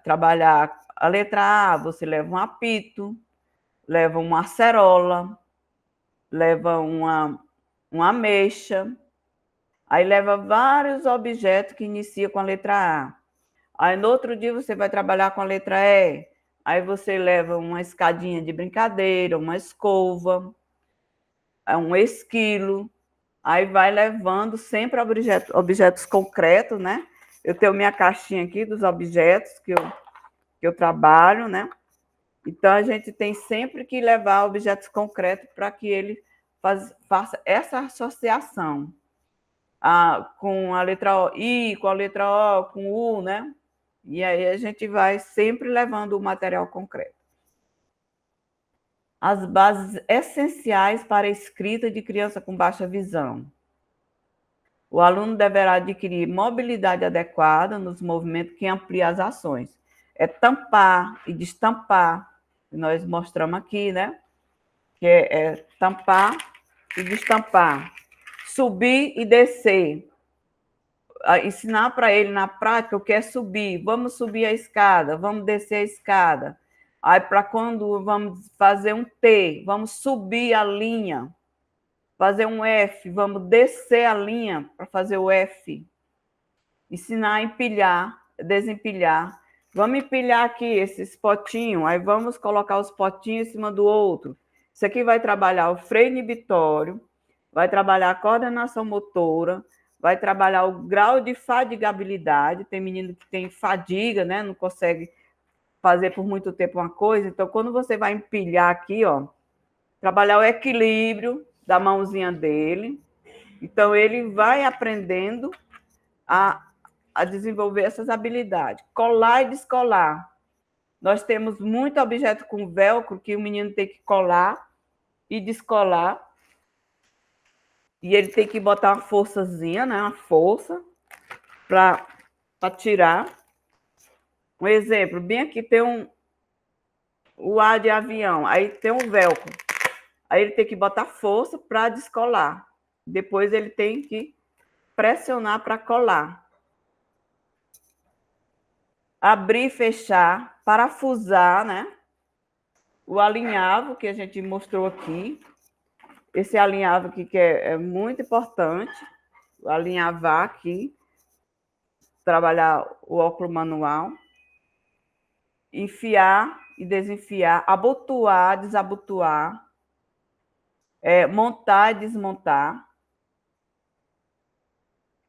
Speaker 2: trabalhar a letra A, você leva um apito, leva uma acerola, leva uma ameixa, aí leva vários objetos que inicia com a letra A. Aí no outro dia você vai trabalhar com a letra E, aí você leva uma escadinha de brincadeira, uma escova, um esquilo, aí vai levando sempre objetos concretos, né? Eu tenho minha caixinha aqui dos objetos que eu trabalho, né? Então, a gente tem sempre que levar objetos concretos para que ele faça essa associação com a letra I, com a letra O, com o U, né? E aí a gente vai sempre levando o material concreto. As bases essenciais para a escrita de criança com baixa visão. O aluno deverá adquirir mobilidade adequada nos movimentos que ampliam as ações. É tampar e destampar, que nós mostramos aqui, né? Que é tampar e destampar. Subir e descer. Ensinar para ele na prática o que é subir. Vamos subir a escada, vamos descer a escada. Aí, para quando vamos fazer um T, vamos subir a linha. Fazer um F, vamos descer a linha para fazer o F. Ensinar a empilhar, desempilhar. Vamos empilhar aqui esses potinhos, aí vamos colocar os potinhos em cima do outro. Isso aqui vai trabalhar o freio inibitório, vai trabalhar a coordenação motora, vai trabalhar o grau de fadigabilidade. Tem menino que tem fadiga, né? Não consegue fazer por muito tempo uma coisa. Então, quando você vai empilhar aqui, ó, trabalhar o equilíbrio da mãozinha dele. Então, ele vai aprendendo a desenvolver essas habilidades. Colar e descolar. Nós temos muito objeto com velcro que o menino tem que colar e descolar. E ele tem que botar uma forçazinha, né? Uma força para tirar. Um exemplo, bem aqui tem o ar de avião, aí tem um velcro. Aí ele tem que botar força para descolar. Depois ele tem que pressionar para colar. Abrir e fechar, parafusar, né? O alinhavo que a gente mostrou aqui. Esse alinhavo aqui que é muito importante. Alinhavar aqui. Trabalhar o óculo manual. Enfiar e desenfiar. Abotoar, desabotoar. Montar e desmontar.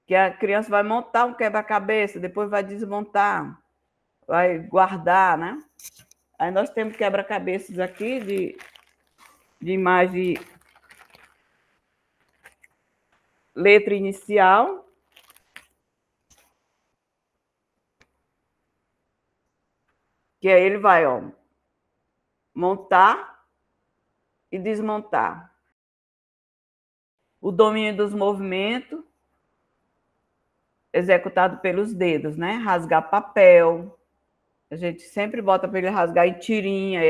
Speaker 2: Que a criança vai montar um quebra-cabeça, depois vai desmontar, vai guardar, né? Aí nós temos quebra-cabeças aqui de imagem letra inicial. Que aí ele vai, ó, montar e desmontar. O domínio dos movimentos executado pelos dedos, né? Rasgar papel. A gente sempre bota para ele rasgar em tirinha.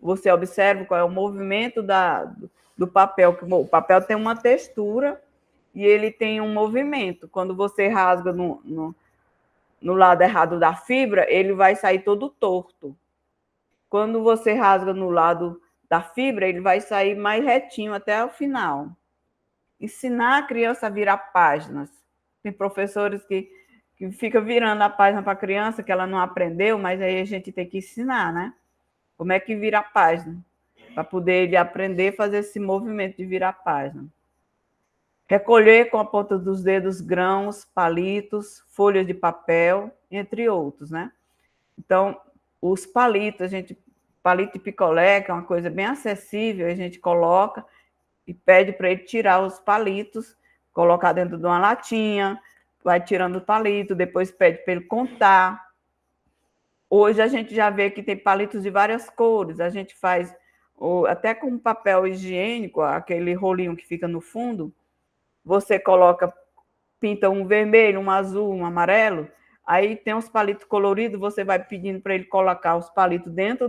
Speaker 2: Você observa qual é o movimento do papel. O papel tem uma textura e ele tem um movimento. Quando você rasga no lado errado da fibra, ele vai sair todo torto. Quando você rasga no lado da fibra, ele vai sair mais retinho até o final. Ensinar a criança a virar páginas. Tem professores que ficam virando a página para a criança, que ela não aprendeu, mas aí a gente tem que ensinar, né? Como é que vira a página, para poder ele aprender a fazer esse movimento de virar a página. Recolher com a ponta dos dedos grãos, palitos, folhas de papel, entre outros, né? Então, os palitos, palito de picolé, que é uma coisa bem acessível, a gente coloca e pede para ele tirar os palitos, colocar dentro de uma latinha, vai tirando o palito, depois pede para ele contar. Hoje a gente já vê que tem palitos de várias cores, a gente faz até com papel higiênico, aquele rolinho que fica no fundo, você pinta um vermelho, um azul, um amarelo, aí tem os palitos coloridos, você vai pedindo para ele colocar os palitos dentro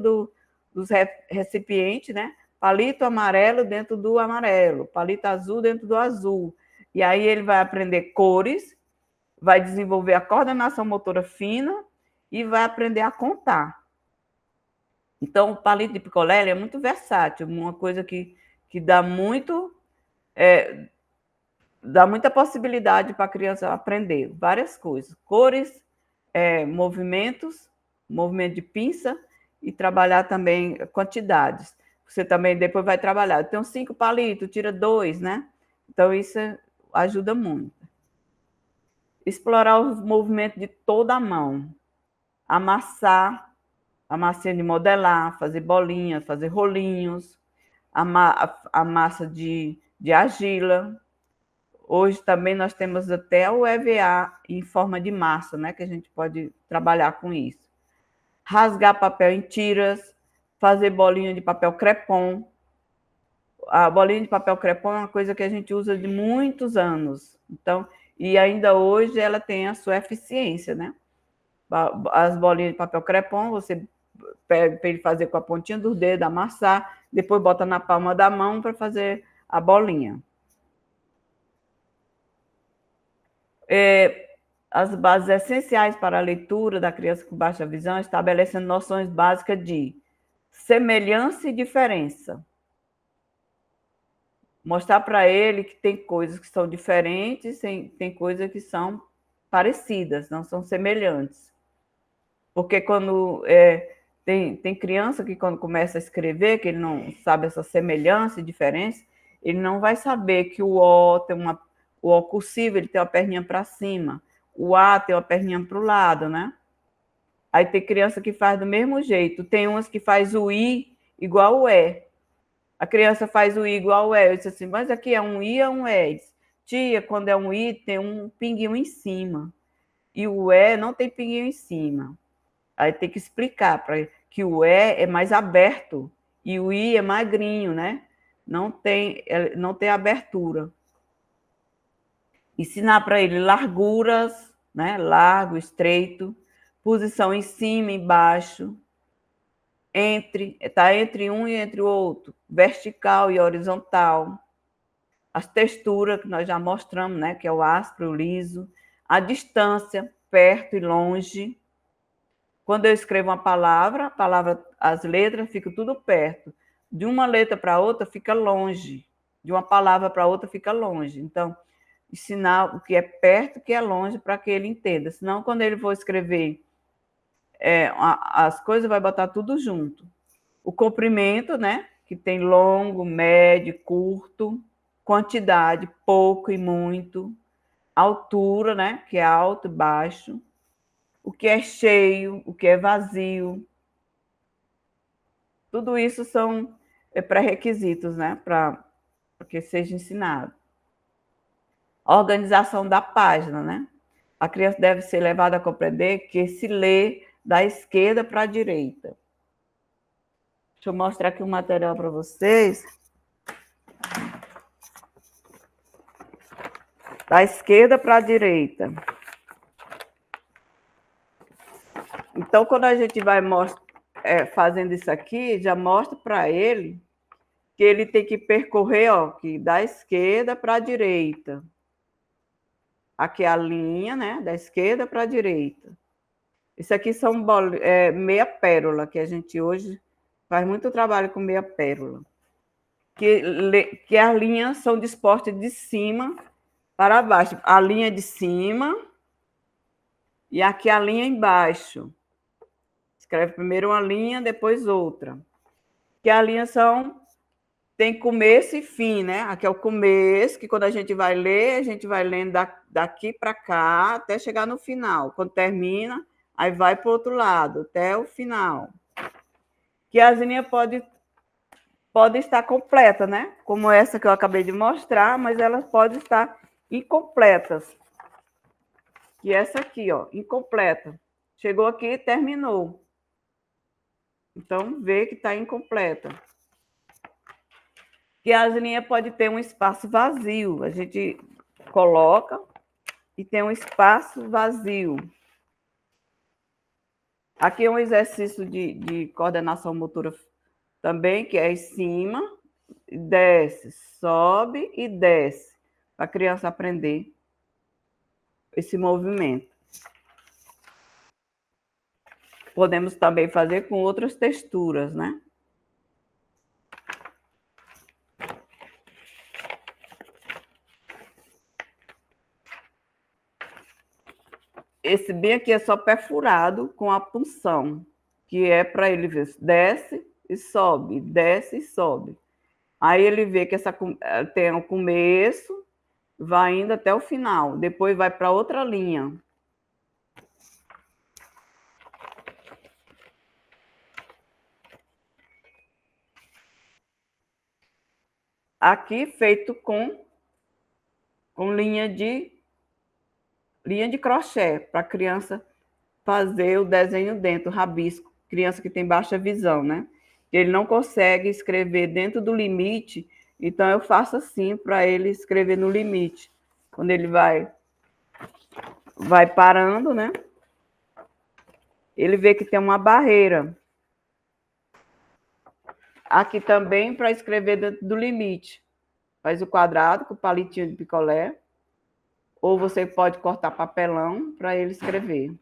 Speaker 2: dos recipientes, né? Palito amarelo dentro do amarelo, palito azul dentro do azul. E aí ele vai aprender cores, vai desenvolver a coordenação motora fina e vai aprender a contar. Então, o palito de picolé é muito versátil, uma coisa que dá muita possibilidade para a criança aprender várias coisas. Cores, movimentos, movimento de pinça e trabalhar também quantidades. Você também depois vai trabalhar. Eu tenho 5 palitos, tira 2, né? Então, isso ajuda muito. Explorar os movimentos de toda a mão. Amassar, a massinha de modelar, fazer bolinhas, fazer rolinhos, a massa de argila. Hoje também nós temos até o EVA em forma de massa, né? Que a gente pode trabalhar com isso. Rasgar papel em tiras, fazer bolinha de papel crepom. A bolinha de papel crepom é uma coisa que a gente usa de muitos anos. Então, e ainda hoje ela tem a sua eficiência, né? As bolinhas de papel crepom, você pede para ele fazer com a pontinha dos dedos, amassar, depois bota na palma da mão para fazer a bolinha. As bases essenciais para a leitura da criança com baixa visão, estabelecendo noções básicas de semelhança e diferença. Mostrar para ele que tem coisas que são diferentes, tem coisas que são parecidas, não são semelhantes. Porque quando tem criança que quando começa a escrever, que ele não sabe essa semelhança e diferença, ele não vai saber que o O tem o O cursivo, ele tem uma perninha para cima, o A tem uma perninha para o lado, né? Aí tem criança que faz do mesmo jeito, tem umas que faz o I igual o E. A criança faz o I igual o E. Eu disse assim, mas aqui é um I ou um E? Disse, tia, quando é um I, tem um pinguinho em cima. E o E não tem pinguinho em cima. Aí tem que explicar para que o E é mais aberto e o I é magrinho, né? Não tem abertura. Ensinar para ele larguras, né? Largo, estreito, posição em cima, embaixo, entre um e entre o outro, vertical e horizontal, as texturas que nós já mostramos, né? Que é o áspero, o liso, a distância, perto e longe. Quando eu escrevo uma palavra, as letras ficam tudo perto. De uma letra para outra fica longe. De uma palavra para outra fica longe. Então, ensinar o que é perto e o que é longe para que ele entenda. Senão, quando ele for escrever as coisas, vai botar tudo junto. O comprimento, né? Que tem longo, médio, curto. Quantidade, pouco e muito. Altura, né? Que é alto e baixo. O que é cheio, o que é vazio. Tudo isso são pré-requisitos, né? Para que seja ensinado. A organização da página, né? A criança deve ser levada a compreender que se lê da esquerda para a direita. Deixa eu mostrar aqui um material para vocês. Da esquerda para a direita. Então, quando a gente vai fazendo isso aqui, já mostra para ele que ele tem que percorrer, ó, que da esquerda para a direita. Aqui é a linha, né? Da esquerda para a direita. Isso aqui são meia pérola, que a gente hoje faz muito trabalho com meia pérola. Que as linhas são dispostas de cima para baixo. A linha de cima e aqui a linha embaixo. Escreve primeiro uma linha, depois outra. Que as linhas tem começo e fim, né? Aqui é o começo, que quando a gente vai ler, a gente vai lendo daqui para cá até chegar no final. Quando termina, aí vai para o outro lado, até o final. Que as linhas podem estar completas, né? Como essa que eu acabei de mostrar, mas elas podem estar incompletas. Que essa aqui, ó, incompleta. Chegou aqui, terminou. Então, vê que está incompleta. Que as linhas podem ter um espaço vazio. A gente coloca e tem um espaço vazio. Aqui é um exercício de coordenação motora também, que é em cima, desce, sobe e desce, para a criança aprender esse movimento. Podemos também fazer com outras texturas, né? Esse bem aqui é só perfurado com a punção, que é para ele ver, desce e sobe, desce e sobe. Aí ele vê que tem o começo, vai indo até o final, depois vai para outra linha. Aqui feito com linha de crochê, para a criança fazer o desenho dentro, o rabisco. Criança que tem baixa visão, né? Ele não consegue escrever dentro do limite, então eu faço assim para ele escrever no limite. Quando ele vai vai parando, né? Ele vê que tem uma barreira. Aqui também para escrever dentro do limite. Faz o quadrado com o palitinho de picolé. Ou você pode cortar papelão para ele escrever.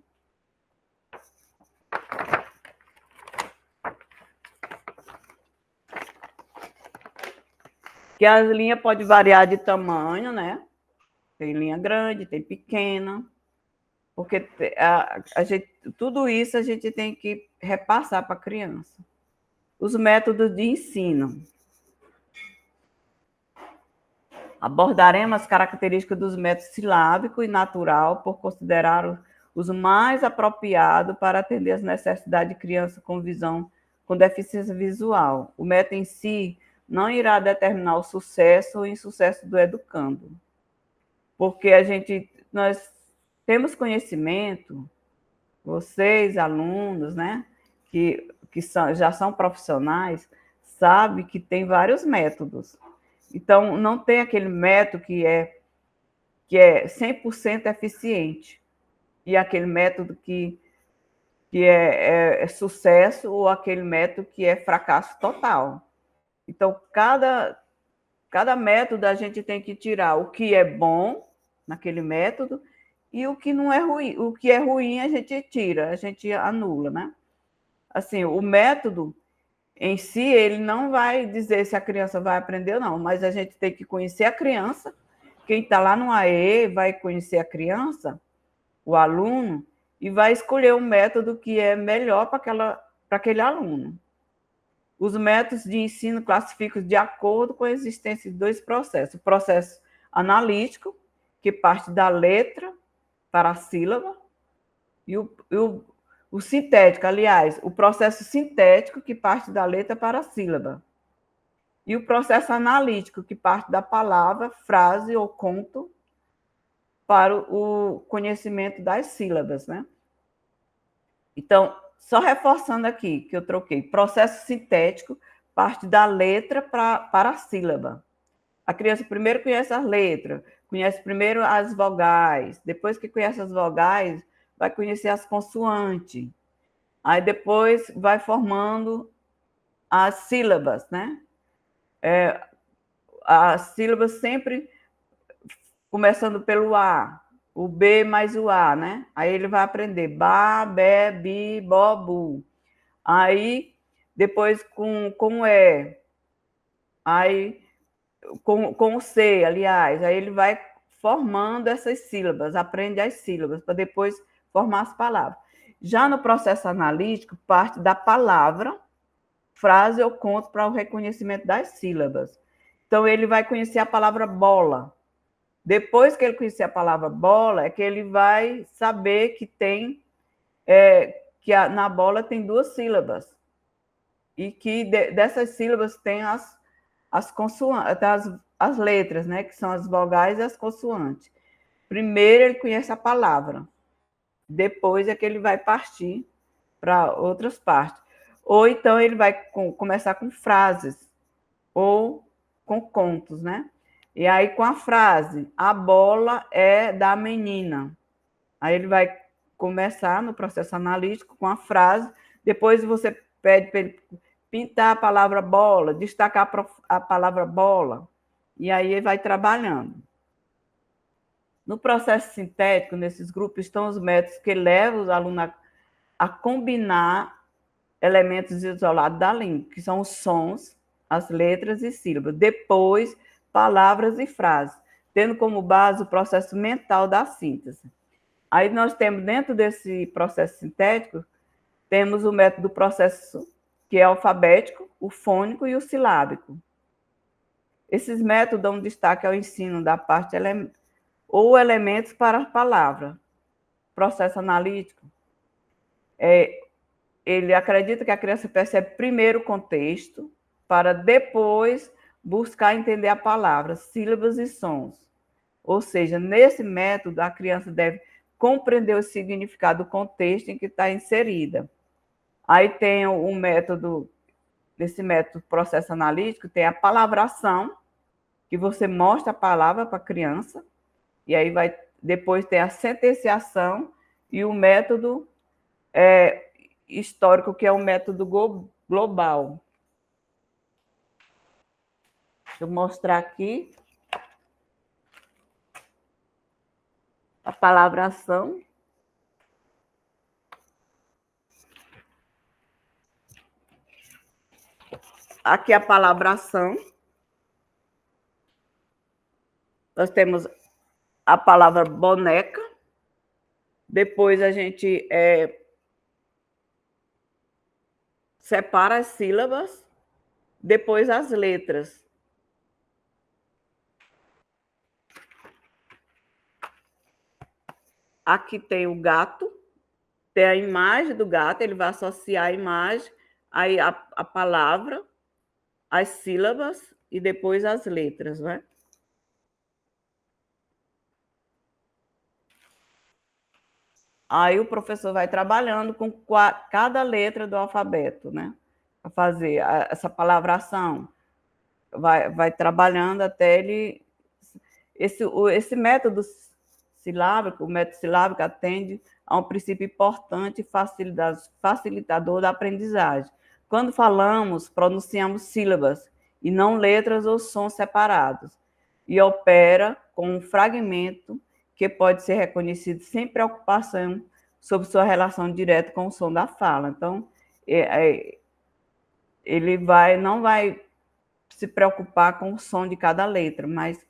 Speaker 2: Que as linhas podem variar de tamanho, né? Tem linha grande, tem pequena. Porque tudo isso a gente tem que repassar para a criança. Os métodos de ensino. Abordaremos as características dos métodos silábico e natural por considerar os mais apropriados para atender às necessidades de criança com visão com deficiência visual. O método em si não irá determinar o sucesso ou insucesso do educando, porque nós temos conhecimento, vocês, alunos, né, já são profissionais, sabem que tem vários métodos. Então, não tem aquele método que é 100% eficiente e aquele método que é sucesso ou aquele método que é fracasso total. Então, cada método a gente tem que tirar o que é bom naquele método e o que não é ruim. O que é ruim a gente tira, a gente anula, né? Assim, o método em si, ele não vai dizer se a criança vai aprender ou não, mas a gente tem que conhecer a criança. Quem está lá no AE vai conhecer a criança, o aluno, e vai escolher um método que é melhor para aquele aluno. Os métodos de ensino classificam de acordo com a existência de dois processos. O processo analítico, que parte da letra para a sílaba, e o sintético, aliás, o processo sintético, que parte da letra para a sílaba. E o processo analítico, que parte da palavra, frase ou conto para o conhecimento das sílabas, né? Então, só reforçando aqui que eu troquei. Processo sintético parte da letra para a sílaba. A criança primeiro conhece as letras, conhece primeiro as vogais. Depois que conhece as vogais, vai conhecer as consoantes. Aí depois vai formando as sílabas, né? As sílabas sempre começando pelo A, o B mais o A, né? Aí ele vai aprender ba, be, bi, bo, bu. Aí depois com o E, aí com o C, aliás, aí ele vai formando essas sílabas, aprende as sílabas para depois formar as palavras. Já no processo analítico, parte da palavra, frase ou conto para o reconhecimento das sílabas. Então, ele vai conhecer a palavra bola. Depois que ele conhecer a palavra bola, é que ele vai saber que na bola tem duas sílabas. E que dessas sílabas tem as consoantes, as letras, né? Que são as vogais e as consoantes. Primeiro ele conhece a palavra. Depois é que ele vai partir para outras partes. Ou então ele vai começar com frases ou com contos, né? E aí com a frase, a bola é da menina. Aí ele vai começar no processo analítico com a frase, depois você pede para ele pintar a palavra bola, destacar a palavra bola, e aí ele vai trabalhando. No processo sintético, nesses grupos, estão os métodos que levam os alunos a combinar elementos isolados da língua, que são os sons, as letras e sílabas. Depois, palavras e frases, tendo como base o processo mental da síntese. Aí nós temos, dentro desse processo sintético, temos o método do processo que é alfabético, o fônico e o silábico. Esses métodos dão destaque ao ensino da parte ou elementos para a palavra. Processo analítico, ele acredita que a criança percebe primeiro o contexto, para depois buscar entender a palavra, sílabas e sons. Ou seja, nesse método, a criança deve compreender o significado do contexto em que está inserida. Aí tem o método, nesse método processo analítico, tem a palavração, que você mostra a palavra para a criança, e aí vai depois tem a sentenciação e o método histórico, que é o método global. Deixa eu mostrar aqui a palavra ação. Aqui a palavra ação. Nós temos a palavra boneca. Depois a gente separa as sílabas, depois as letras. Aqui tem o gato, tem a imagem do gato, ele vai associar a imagem, aí a palavra, as sílabas e depois as letras, né? Aí o professor vai trabalhando com cada letra do alfabeto, né? Para fazer essa palavração. Vai trabalhando até ele... Esse método silábico, o método silábico atende a um princípio importante facilitador da aprendizagem. Quando falamos, pronunciamos sílabas e não letras ou sons separados, e opera com um fragmento que pode ser reconhecido sem preocupação sobre sua relação direta com o som da fala. Então, ele não vai se preocupar com o som de cada letra, mas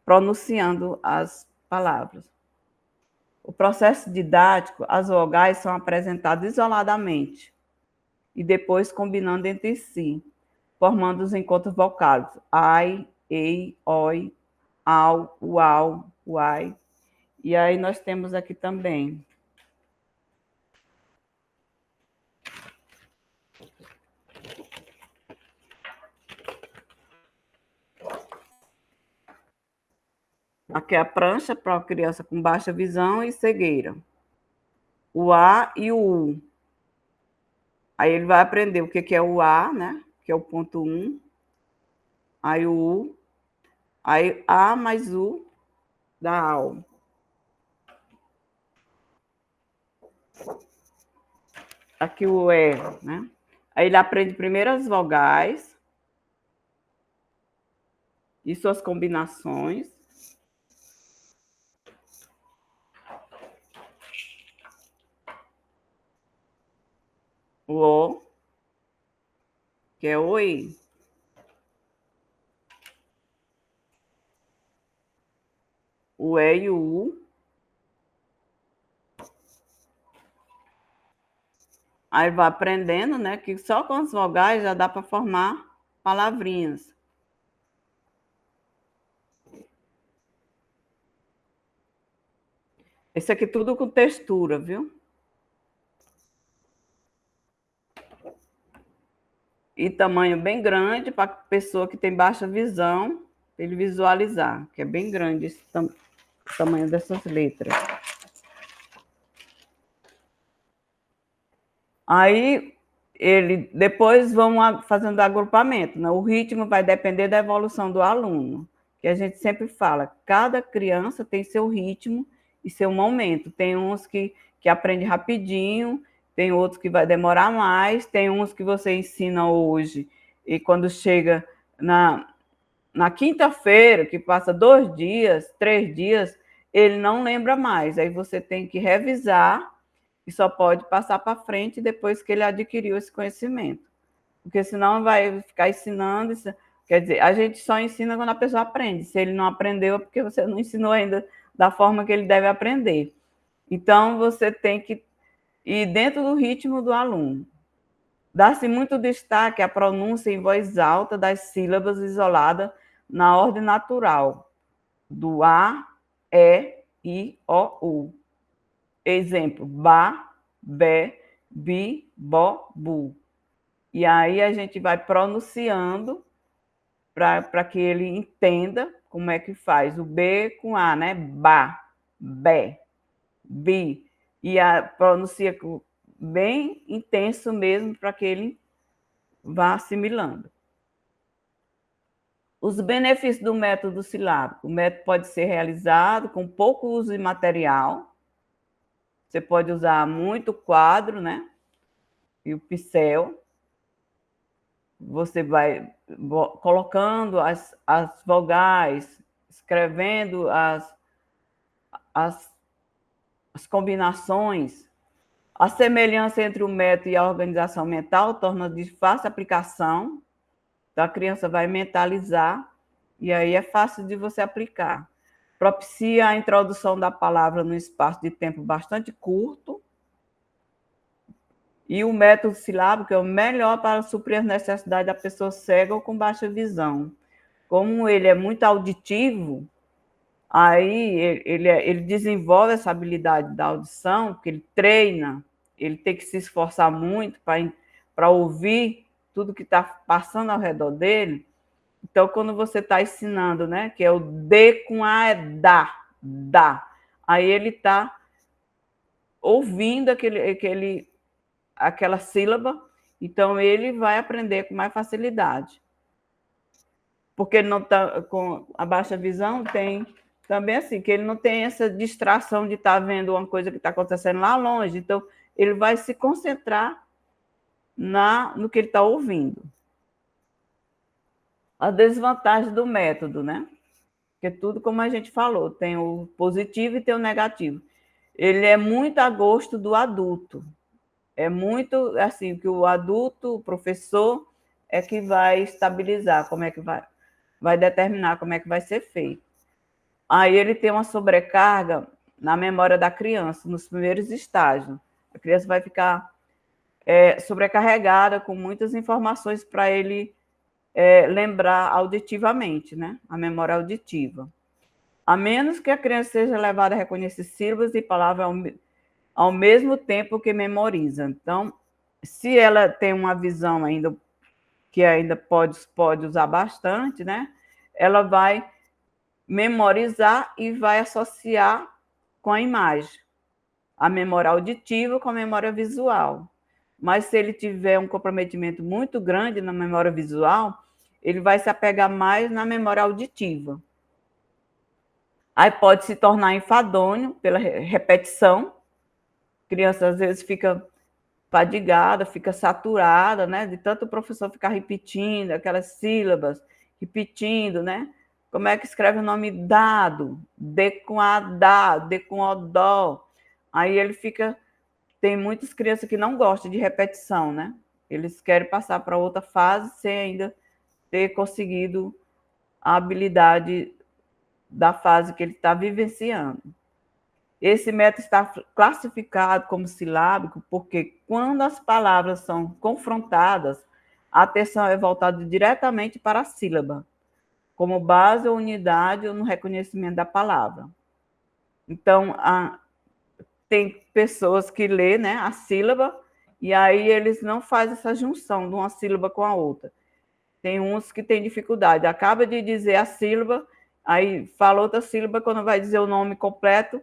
Speaker 2: pronunciando as palavras. O processo didático, as vogais são apresentadas isoladamente e depois combinando entre si, formando os encontros vocálicos ai, ei, oi, au, uau, uai. E aí nós temos aqui também aqui a prancha para a criança com baixa visão e cegueira. O A e o U. Aí ele vai aprender o que é o A, né? Que é o ponto 1. Aí o U. Aí A mais U dá AU. Aqui o E, né? Aí ele aprende primeiro as vogais e suas combinações. O O, que é oi. O E e o U. Aí vai aprendendo, né? Que só com as vogais já dá para formar palavrinhas. Esse aqui tudo com textura, viu? E tamanho bem grande para pessoa que tem baixa visão, para ele visualizar, que é bem grande esse tamanho dessas letras. Aí ele depois vão fazendo agrupamento, né? O ritmo vai depender da evolução do aluno, que a gente sempre fala, cada criança tem seu ritmo e seu momento. Tem uns que aprende rapidinho, tem outros que vai demorar mais, tem uns que você ensina hoje e quando chega na quinta-feira, que passa 2 dias, 3 dias, ele não lembra mais. Aí você tem que revisar e só pode passar para frente depois que ele adquiriu esse conhecimento. Porque senão vai ficar ensinando. Quer dizer, a gente só ensina quando a pessoa aprende. Se ele não aprendeu, é porque você não ensinou ainda da forma que ele deve aprender. Então, você tem que ir dentro do ritmo do aluno. Dá-se muito destaque à pronúncia em voz alta das sílabas isoladas na ordem natural, do A, E, I, O, U. Exemplo, ba, be, bi, bo, bu. E aí a gente vai pronunciando para que ele entenda como é que faz o B com A, né? Ba, be, bi. E pronuncia bem intenso mesmo para que ele vá assimilando. Os benefícios do método silábico. O método pode ser realizado com pouco uso de material. Você pode usar muito quadro, né? E o pincel. Você vai colocando as vogais, escrevendo as combinações. A semelhança entre o método e a organização mental torna de fácil aplicação. Então, a criança vai mentalizar e aí é fácil de você aplicar. Propicia a introdução da palavra num espaço de tempo bastante curto. E o método silábico é o melhor para suprir as necessidades da pessoa cega ou com baixa visão. Como ele é muito auditivo, aí ele desenvolve essa habilidade da audição, que ele treina, ele tem que se esforçar muito para ouvir tudo que está passando ao redor dele. Então, quando você está ensinando, né, que é o D com A é dá. Aí ele está ouvindo aquela sílaba, então ele vai aprender com mais facilidade. Porque ele não está com a baixa visão, tem também assim, que ele não tem essa distração de estar vendo uma coisa que está acontecendo lá longe, então ele vai se concentrar no que ele está ouvindo. A desvantagem do método, né? Porque tudo, como a gente falou, tem o positivo e tem o negativo. Ele é muito a gosto do adulto. É muito assim, que o adulto, o professor, é que vai estabilizar como é que vai determinar como é que vai ser feito. Aí ele tem uma sobrecarga na memória da criança, nos primeiros estágios. A criança vai ficar sobrecarregada com muitas informações para ele lembrar auditivamente, né? A memória auditiva. A menos que a criança seja levada a reconhecer sílabas e palavras ao mesmo tempo que memoriza. Então, se ela tem uma visão ainda que ainda pode usar bastante, né? Ela vai memorizar e vai associar com a imagem, a memória auditiva com a memória visual. Mas se ele tiver um comprometimento muito grande na memória visual, ele vai se apegar mais na memória auditiva. Aí pode se tornar enfadonho pela repetição. A criança às vezes fica fadigada, fica saturada, né? De tanto o professor ficar repetindo aquelas sílabas, repetindo, né? Como é que escreve o nome dado? D com A, dá, D com O, dó. Aí ele fica... Tem muitas crianças que não gostam de repetição, né? Eles querem passar para outra fase sem ainda ter conseguido a habilidade da fase que ele está vivenciando. Esse método está classificado como silábico porque, quando as palavras são confrontadas, a atenção é voltada diretamente para a sílaba, como base ou unidade no reconhecimento da palavra. Então, tem pessoas que lê, né, a sílaba e aí eles não fazem essa junção de uma sílaba com a outra. Tem uns que têm dificuldade, acaba de dizer a sílaba, aí fala outra sílaba, quando vai dizer o nome completo,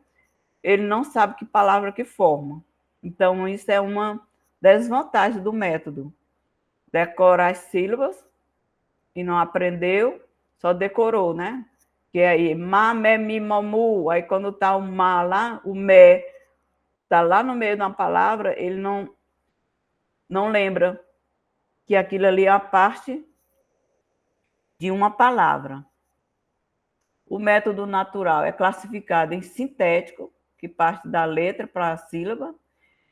Speaker 2: ele não sabe que palavra que forma. Então, isso é uma desvantagem do método. Decorar as sílabas e não aprendeu, só decorou, né? Que é aí, ma, me, mi, mo, mu. Aí, quando está o ma lá, o me está lá no meio da palavra, ele não lembra que aquilo ali é a parte de uma palavra. O método natural é classificado em sintético, que parte da letra para a sílaba,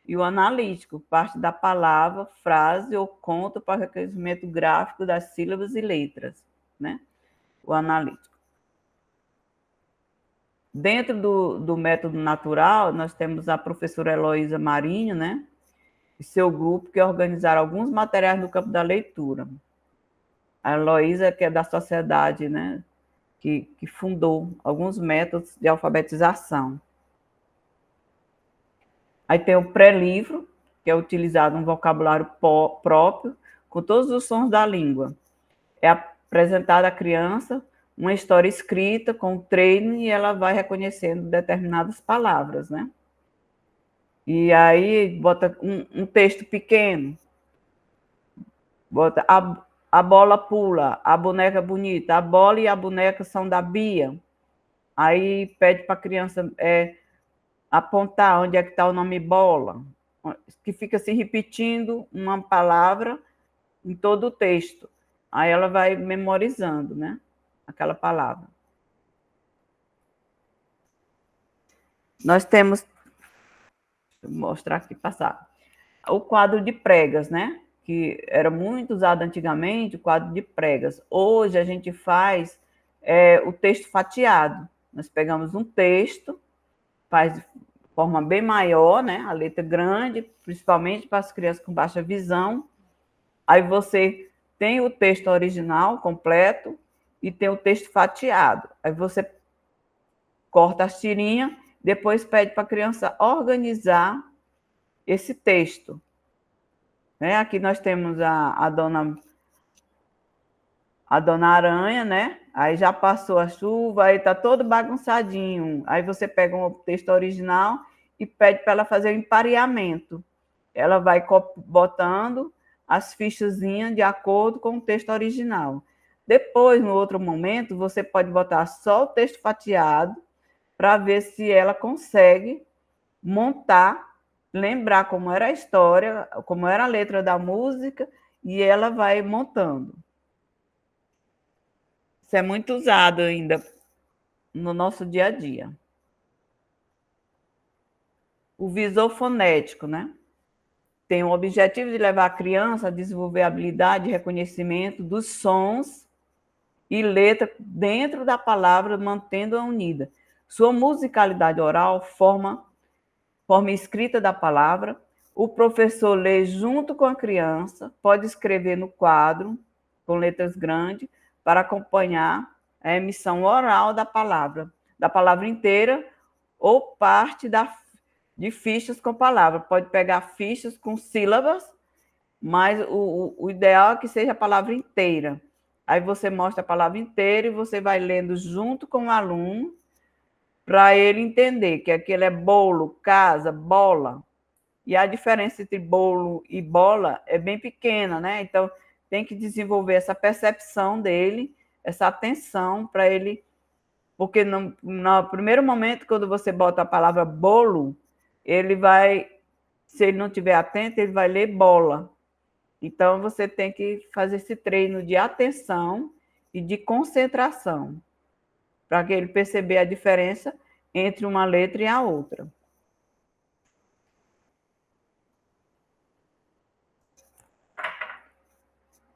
Speaker 2: e o analítico, parte da palavra, frase ou conto para o reconhecimento gráfico das sílabas e letras, né? O analítico. Dentro do método natural, nós temos a professora Heloísa Marinho, né? E seu grupo, que organizaram alguns materiais no campo da leitura. A Heloísa, que é da sociedade, né? Que fundou alguns métodos de alfabetização. Aí tem o pré-livro, que é utilizado um vocabulário próprio, com todos os sons da língua. É apresentada à criança uma história escrita com treino e ela vai reconhecendo determinadas palavras, né? E aí bota um texto pequeno, bota a bola pula, a boneca bonita, a bola e a boneca são da Bia. Aí pede para a criança apontar onde é que está o nome bola, que fica se repetindo uma palavra em todo o texto. Aí ela vai memorizando, né? Aquela palavra. Nós temos, deixa eu mostrar aqui, passar, o quadro de pregas, né? Que era muito usado antigamente, o quadro de pregas. Hoje a gente faz o texto fatiado. Nós pegamos um texto, faz de forma bem maior, né? A letra grande, principalmente para as crianças com baixa visão. Aí você tem o texto original completo e tem o texto fatiado. Aí você corta as tirinhas, depois pede para a criança organizar esse texto. Né? Aqui nós temos a Dona Aranha, né? Aí já passou a chuva, aí tá todo bagunçadinho. Aí você pega um texto original e pede para ela fazer o empareamento. Ela vai botando as fichazinhas de acordo com o texto original. Depois, no outro momento, você pode botar só o texto fatiado para ver se ela consegue montar, lembrar como era a história, como era a letra da música, e ela vai montando. Isso é muito usado ainda no nosso dia a dia. O visor fonético, né? Tem o objetivo de levar a criança a desenvolver a habilidade de reconhecimento dos sons e letra dentro da palavra, mantendo-a unida. Sua musicalidade oral forma escrita da palavra. O professor lê junto com a criança, pode escrever no quadro, com letras grandes, para acompanhar a emissão oral da palavra inteira ou parte de fichas com palavra. Pode pegar fichas com sílabas, mas o ideal é que seja a palavra inteira. Aí você mostra a palavra inteira e você vai lendo junto com o aluno para ele entender que aquilo é bolo, casa, bola. E a diferença entre bolo e bola é bem pequena, né? Então, tem que desenvolver essa percepção dele, essa atenção para ele. Porque no primeiro momento, quando você bota a palavra bolo, ele vai, se ele não estiver atento, ele vai ler bola. Então, você tem que fazer esse treino de atenção e de concentração, para que ele perceber a diferença entre uma letra e a outra.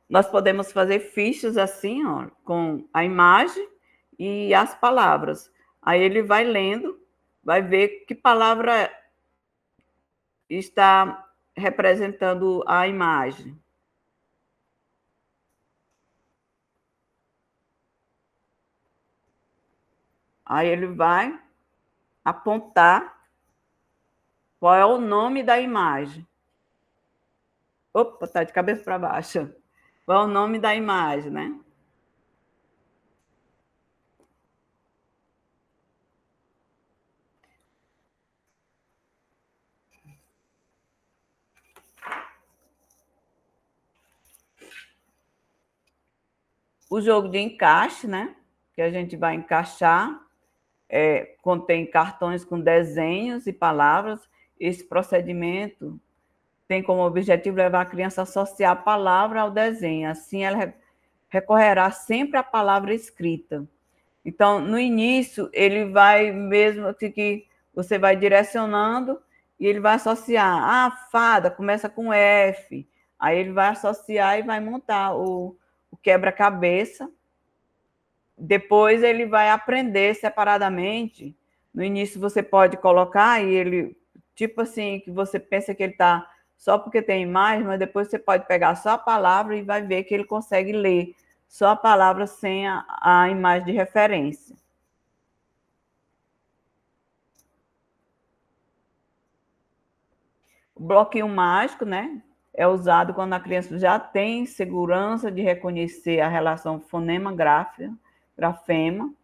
Speaker 2: Nós podemos fazer fichas assim, ó, com a imagem e as palavras. Aí ele vai lendo, vai ver que palavra está representando a imagem. Aí ele vai apontar qual é o nome da imagem. Opa, tá de cabeça para baixo. Qual é o nome da imagem, né? O jogo de encaixe, né? Que a gente vai encaixar, contém cartões com desenhos e palavras. Esse procedimento tem como objetivo levar a criança a associar a palavra ao desenho. Assim, ela recorrerá sempre à palavra escrita. Então, no início, ele vai mesmo que você vai direcionando e ele vai associar. Ah, fada, começa com F. Aí ele vai associar e vai montar o quebra-cabeça. Depois ele vai aprender separadamente. No início você pode colocar e ele, tipo assim, que você pensa que ele está só porque tem imagem, mas depois você pode pegar só a palavra e vai ver que ele consegue ler só a palavra sem a imagem de referência. O bloquinho mágico, né, é usado quando a criança já tem segurança de reconhecer a relação fonema-grafema.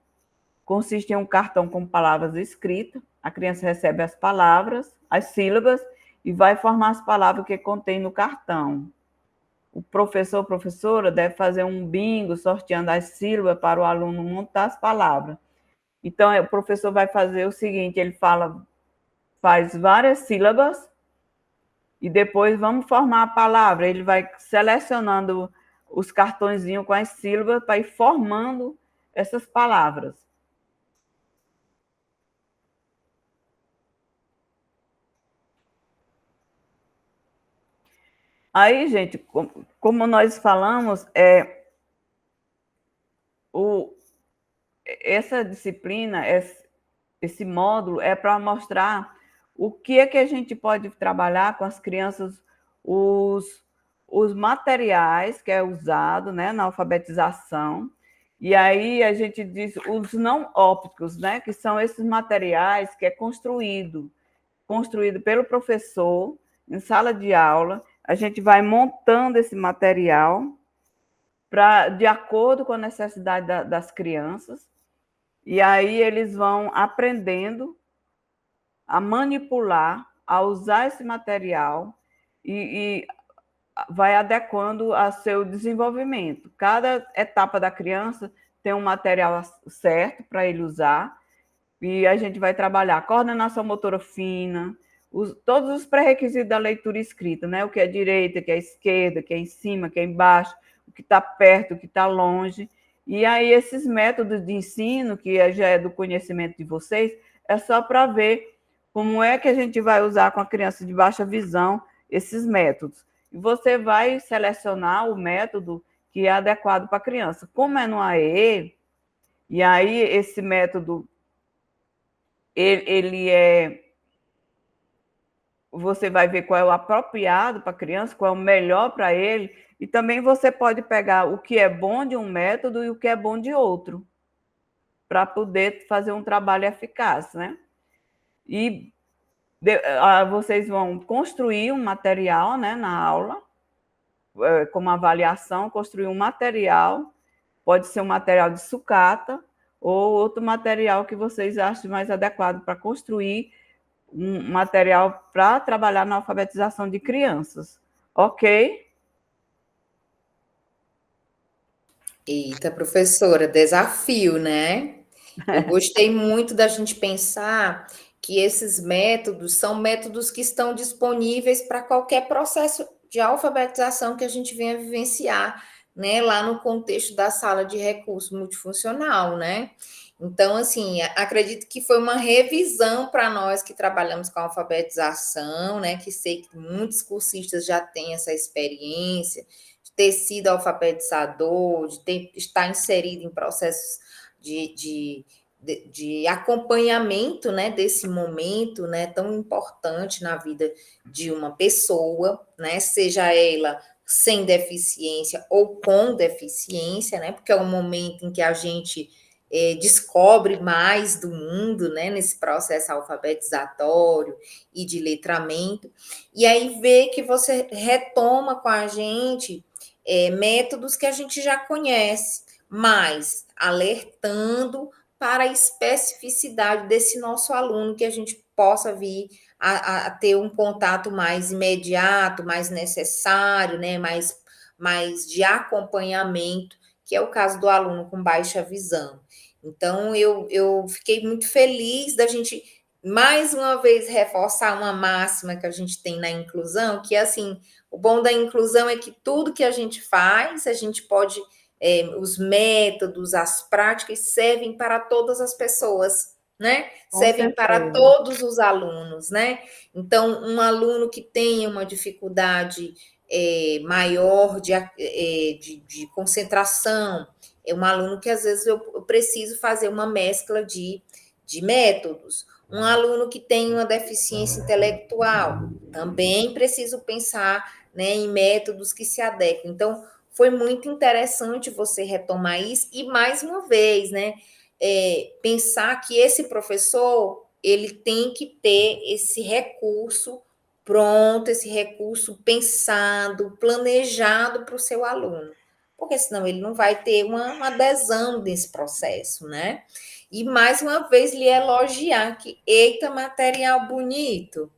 Speaker 2: Consiste em um cartão com palavras escritas. A criança recebe as palavras, as sílabas, e vai formar as palavras que contém no cartão. o professor ou professora deve fazer um bingo sorteando as sílabas para o aluno montar as palavras. Então, o professor vai fazer o seguinte, ele faz várias sílabas e depois vamos formar a palavra. Ele vai selecionando os cartõezinhos com as sílabas para ir formando essas palavras. Aí, gente, como nós falamos, essa disciplina, esse módulo é para mostrar o que é que a gente pode trabalhar com as crianças, os materiais que é usado, né, na alfabetização. E aí a gente diz os não ópticos, né, que são esses materiais que é construído pelo professor em sala de aula. A gente vai montando esse material de acordo com a necessidade das crianças. E aí eles vão aprendendo a manipular, a usar esse material e vai adequando ao seu desenvolvimento. Cada etapa da criança tem um material certo para ele usar e a gente vai trabalhar coordenação motora fina, todos os pré-requisitos da leitura escrita, né? O que é direita, o que é esquerda, o que é em cima, o que é embaixo, o que está perto, o que está longe. E aí esses métodos de ensino, que já é do conhecimento de vocês, é só para ver como é que a gente vai usar com a criança de baixa visão esses métodos. E você vai selecionar o método que é adequado para a criança. Como é no AE, e aí esse método ele você vai ver qual é o apropriado para a criança, qual é o melhor para ele, e também você pode pegar o que é bom de um método e o que é bom de outro, para poder fazer um trabalho eficaz, né? E vocês vão construir um material, né, na aula, como avaliação, construir um material, pode ser um material de sucata, ou outro material que vocês achem mais adequado para construir um material para trabalhar na alfabetização de crianças. Ok?
Speaker 1: Eita, professora, desafio, né? Eu gostei muito da gente pensar que esses métodos são métodos que estão disponíveis para qualquer processo de alfabetização que a gente venha vivenciar, né, lá no contexto da sala de recurso multifuncional, né? Então, assim, acredito que foi uma revisão para nós que trabalhamos com alfabetização, né? Que sei que muitos cursistas já têm essa experiência de ter sido alfabetizador, estar inserido em processos de acompanhamento, né, desse momento, né, tão importante na vida de uma pessoa, né, seja ela sem deficiência ou com deficiência, né, porque é um momento em que a gente descobre mais do mundo, né, nesse processo alfabetizatório e de letramento, e aí vê que você retoma com a gente métodos que a gente já conhece, mas alertando para a especificidade desse nosso aluno, que a gente possa vir a ter um contato mais imediato, mais necessário, né? Mais de acompanhamento, que é o caso do aluno com baixa visão. Então, eu fiquei muito feliz da gente, mais uma vez, reforçar uma máxima que a gente tem na inclusão, que é assim, o bom da inclusão é que tudo que a gente faz, a gente pode os métodos, as práticas servem para todas as pessoas, né?
Speaker 2: Com
Speaker 1: Servem para
Speaker 2: certeza.
Speaker 1: todos os alunos, né? Então, um aluno que tenha uma dificuldade maior de concentração, é um aluno que às vezes eu preciso fazer uma mescla de métodos. Um aluno que tem uma deficiência intelectual, também preciso pensar, né, em métodos que se adequem. Então, foi muito interessante você retomar isso e mais uma vez, né, pensar que esse professor ele tem que ter esse recurso pronto, esse recurso pensado, planejado para o seu aluno, porque senão ele não vai ter uma adesão nesse processo, né? E mais uma vez lhe elogiar que eita material bonito.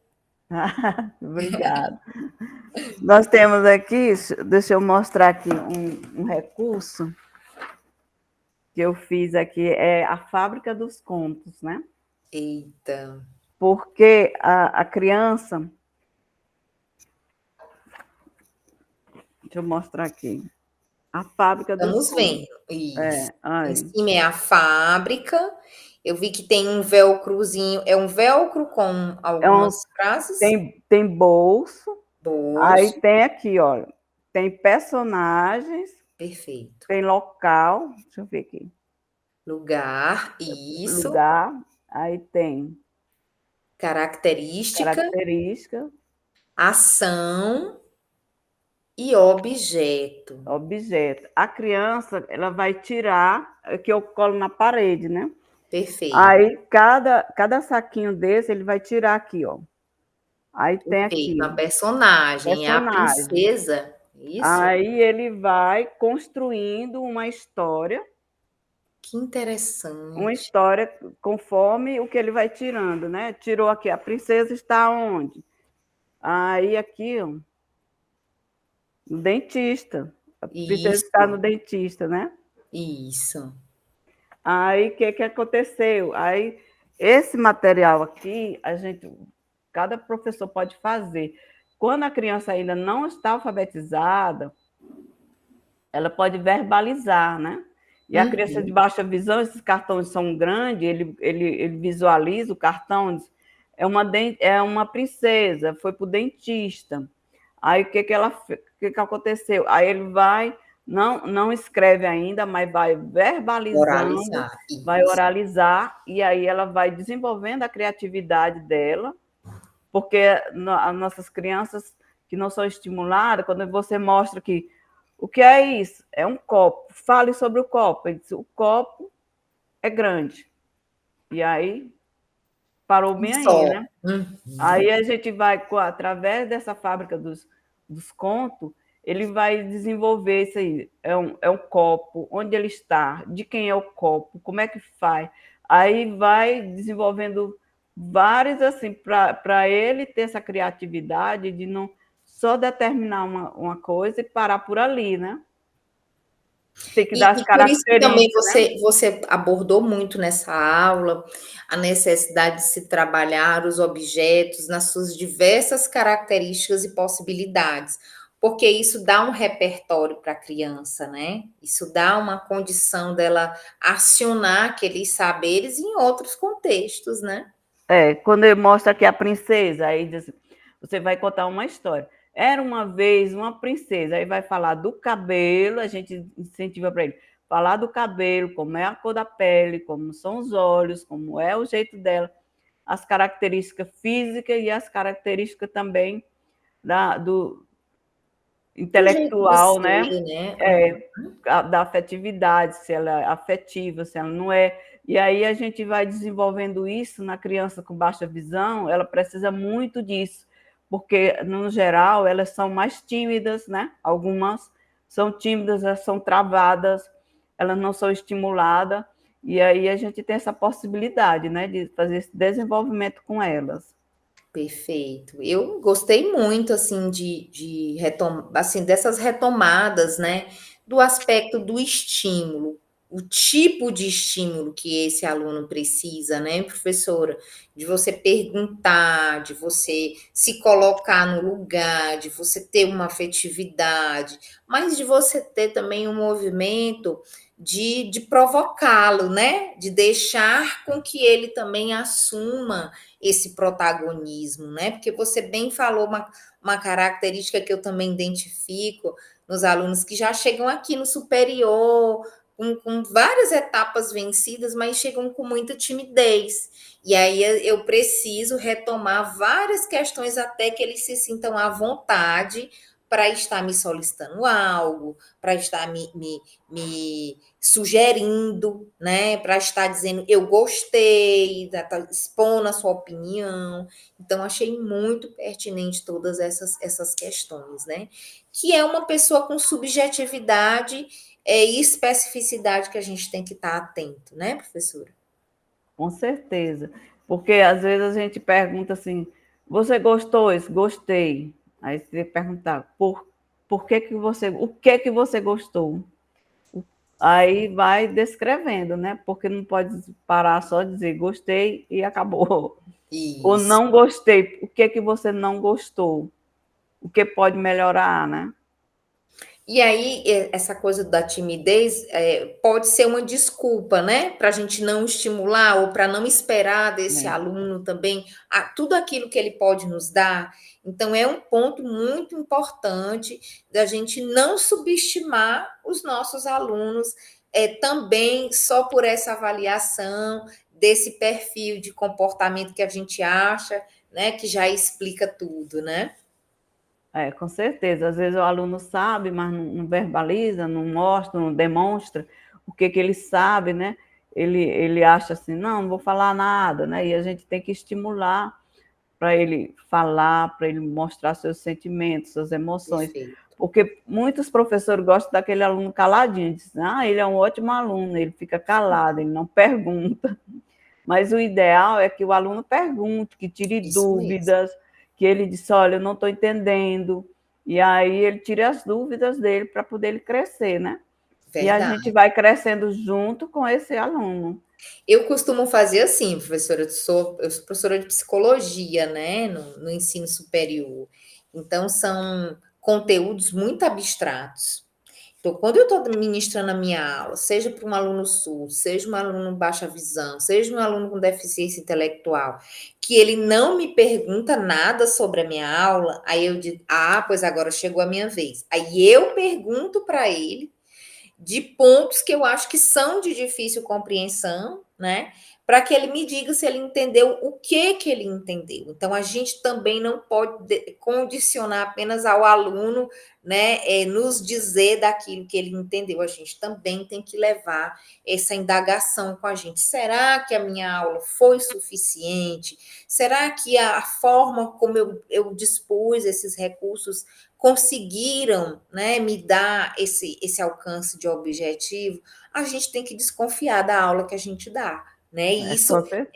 Speaker 2: Obrigada. Nós temos aqui, deixa eu mostrar aqui um recurso que eu fiz aqui, é a Fábrica dos Contos, né?
Speaker 1: Eita.
Speaker 2: Porque a criança. Deixa eu mostrar aqui. A Fábrica dos
Speaker 1: Estamos
Speaker 2: Contos.
Speaker 1: vendo. Isso.
Speaker 2: É,
Speaker 1: Em
Speaker 2: ai.
Speaker 1: cima é a fábrica. Eu vi que tem um velcrozinho. É um velcro com
Speaker 2: É um,
Speaker 1: algumas frases.
Speaker 2: tem bolso, aí
Speaker 1: Bolso.
Speaker 2: tem aqui, ó, tem personagens,
Speaker 1: Perfeito.
Speaker 2: tem local, deixa eu ver aqui,
Speaker 1: Lugar. Isso.
Speaker 2: lugar, aí tem
Speaker 1: Característica.
Speaker 2: característica,
Speaker 1: Ação e objeto.
Speaker 2: objeto. A criança, ela vai tirar, que eu colo na parede, né?
Speaker 1: Perfeito.
Speaker 2: Aí cada saquinho desse ele vai tirar aqui, ó. Aí tem
Speaker 1: Perfeito. A
Speaker 2: aqui
Speaker 1: personagem é a
Speaker 2: personagem.
Speaker 1: princesa. Isso.
Speaker 2: Aí ele vai construindo
Speaker 1: Que
Speaker 2: uma
Speaker 1: interessante.
Speaker 2: história conforme o que ele vai tirando, né? Tirou aqui, a princesa está onde? Aí aqui, ó, no dentista. A princesa está no
Speaker 1: Isso.
Speaker 2: dentista, né?
Speaker 1: Isso.
Speaker 2: Aí o que, que aconteceu? Aí esse material aqui, cada professor pode fazer. Quando a criança ainda não está alfabetizada, ela pode verbalizar, né? E a criança de
Speaker 1: Uhum.
Speaker 2: baixa visão, esses cartões são grandes, ele visualiza o cartão, diz, é uma princesa, foi para o dentista. Aí o que aconteceu? Aí ele não escreve ainda, mas vai verbalizando,
Speaker 1: Oralizar.
Speaker 2: vai
Speaker 1: Isso.
Speaker 2: oralizar, e aí ela vai desenvolvendo a criatividade dela, porque as nossas crianças que não são estimuladas, quando você mostra que o que é isso? É um copo. Fale sobre o copo. Ele disse, o copo é grande. E aí parou
Speaker 1: Um
Speaker 2: bem aí,
Speaker 1: só.
Speaker 2: né?
Speaker 1: Uhum.
Speaker 2: Aí a gente vai, através dessa fábrica dos contos, ele vai desenvolver isso aí. É um copo, onde ele está, de quem é o copo, como é que faz. Aí vai desenvolvendo vários, assim, para ele ter essa criatividade de não só determinar uma coisa e parar por ali, né? Tem que dar as
Speaker 1: E por isso que também
Speaker 2: características, né?
Speaker 1: você abordou muito nessa aula a necessidade de se trabalhar os objetos nas suas diversas características e possibilidades, porque isso dá um repertório para a criança, né? Isso dá uma condição dela acionar aqueles saberes em outros contextos, né?
Speaker 2: Quando ele mostra que a princesa, aí diz, você vai contar uma história. Era uma vez uma princesa, aí vai falar do cabelo, a gente incentiva para ele falar do cabelo, como é a cor da pele, como são os olhos, como é o jeito dela, as características físicas e as características também do
Speaker 1: Do jeito de
Speaker 2: intelectual, né?
Speaker 1: ser, né?
Speaker 2: É, da afetividade, se ela é afetiva, se ela não é. E aí a gente vai desenvolvendo isso na criança com baixa visão, ela precisa muito disso, porque, no geral, elas são mais tímidas, né? Algumas são tímidas, elas são travadas, elas não são estimuladas, e aí a gente tem essa possibilidade, né, de fazer esse desenvolvimento com elas.
Speaker 1: Perfeito. Eu gostei muito, assim, assim, dessas retomadas, né, do aspecto do estímulo, o tipo de estímulo que esse aluno precisa, né, professora? De você perguntar, de você se colocar no lugar, de você ter uma afetividade, mas de você ter também um movimento de provocá-lo, né? De deixar com que ele também assuma esse protagonismo, né? Porque você bem falou uma característica que eu também identifico nos alunos que já chegam aqui no superior, com várias etapas vencidas, mas chegam com muita timidez. E aí eu preciso retomar várias questões até que eles se sintam à vontade para estar me solicitando algo, para estar me sugerindo, né? Para estar dizendo eu gostei, tá expondo a sua opinião. Então, achei muito pertinente todas essas questões, né? Que é uma pessoa com subjetividade e especificidade que a gente tem que estar atento, né, professora?
Speaker 2: Com certeza. Porque às vezes a gente pergunta assim, Você gostou? Isso? Gostei. Aí você perguntar, por que que você, o que que você gostou? Aí vai descrevendo, né? Porque não pode parar só de dizer gostei e acabou. Ou
Speaker 1: Isso.
Speaker 2: não gostei, o que que você não gostou? O que pode melhorar, né?
Speaker 1: E aí, essa coisa da timidez pode ser uma desculpa, né? Para a gente não estimular ou para não esperar desse
Speaker 2: É,
Speaker 1: aluno também tudo aquilo que ele pode nos dar. Então, é um ponto muito importante da gente não subestimar os nossos alunos também só por essa avaliação desse perfil de comportamento que a gente acha, né? Que já explica tudo, né?
Speaker 2: com certeza. Às vezes o aluno sabe, mas não verbaliza, não mostra, não demonstra o que que ele sabe, né? Ele acha assim, não vou falar nada, né? E a gente tem que estimular para ele falar, para ele mostrar seus sentimentos, suas emoções.
Speaker 1: Perfeito.
Speaker 2: Porque muitos professores gostam daquele aluno caladinho, dizem, ele é um ótimo aluno, ele fica calado, ele não pergunta. Mas o ideal é que o aluno pergunte, que tire
Speaker 1: Isso mesmo.
Speaker 2: dúvidas, que ele disse, olha, eu não estou entendendo. E aí ele tire as dúvidas dele para poder ele crescer, né? E a gente
Speaker 1: Verdade.
Speaker 2: vai crescendo junto com esse aluno.
Speaker 1: Eu costumo fazer assim, professora, eu sou professora de psicologia, né, no ensino superior. Então, são conteúdos muito abstratos. Então, quando eu estou ministrando a minha aula, seja para um aluno surdo, seja um aluno baixa visão, seja um aluno com deficiência intelectual, que ele não me pergunta nada sobre a minha aula, aí eu digo, pois agora chegou a minha vez. Aí eu pergunto para ele de pontos que eu acho que são de difícil compreensão, né? Para que ele me diga se ele entendeu o que ele entendeu. Então, a gente também não pode condicionar apenas ao aluno, né, nos dizer daquilo que ele entendeu. A gente também tem que levar essa indagação com a gente. Será que a minha aula foi suficiente? Será que a forma como eu dispus esses recursos conseguiram, né, me dar esse alcance de objetivo? A gente tem que desconfiar da aula que a gente dá, né? E isso
Speaker 2: Com certeza.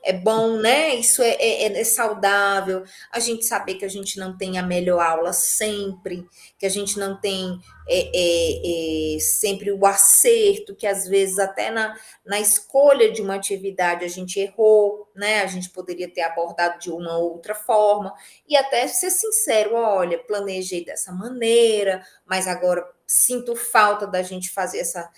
Speaker 1: é bom, né? Isso é saudável. A gente saber que a gente não tem a melhor aula sempre, que a gente não tem sempre o acerto, que às vezes até na escolha de uma atividade a gente errou, né? A gente poderia ter abordado de uma outra forma e até ser sincero, olha, planejei dessa maneira, mas agora sinto falta da gente fazer essa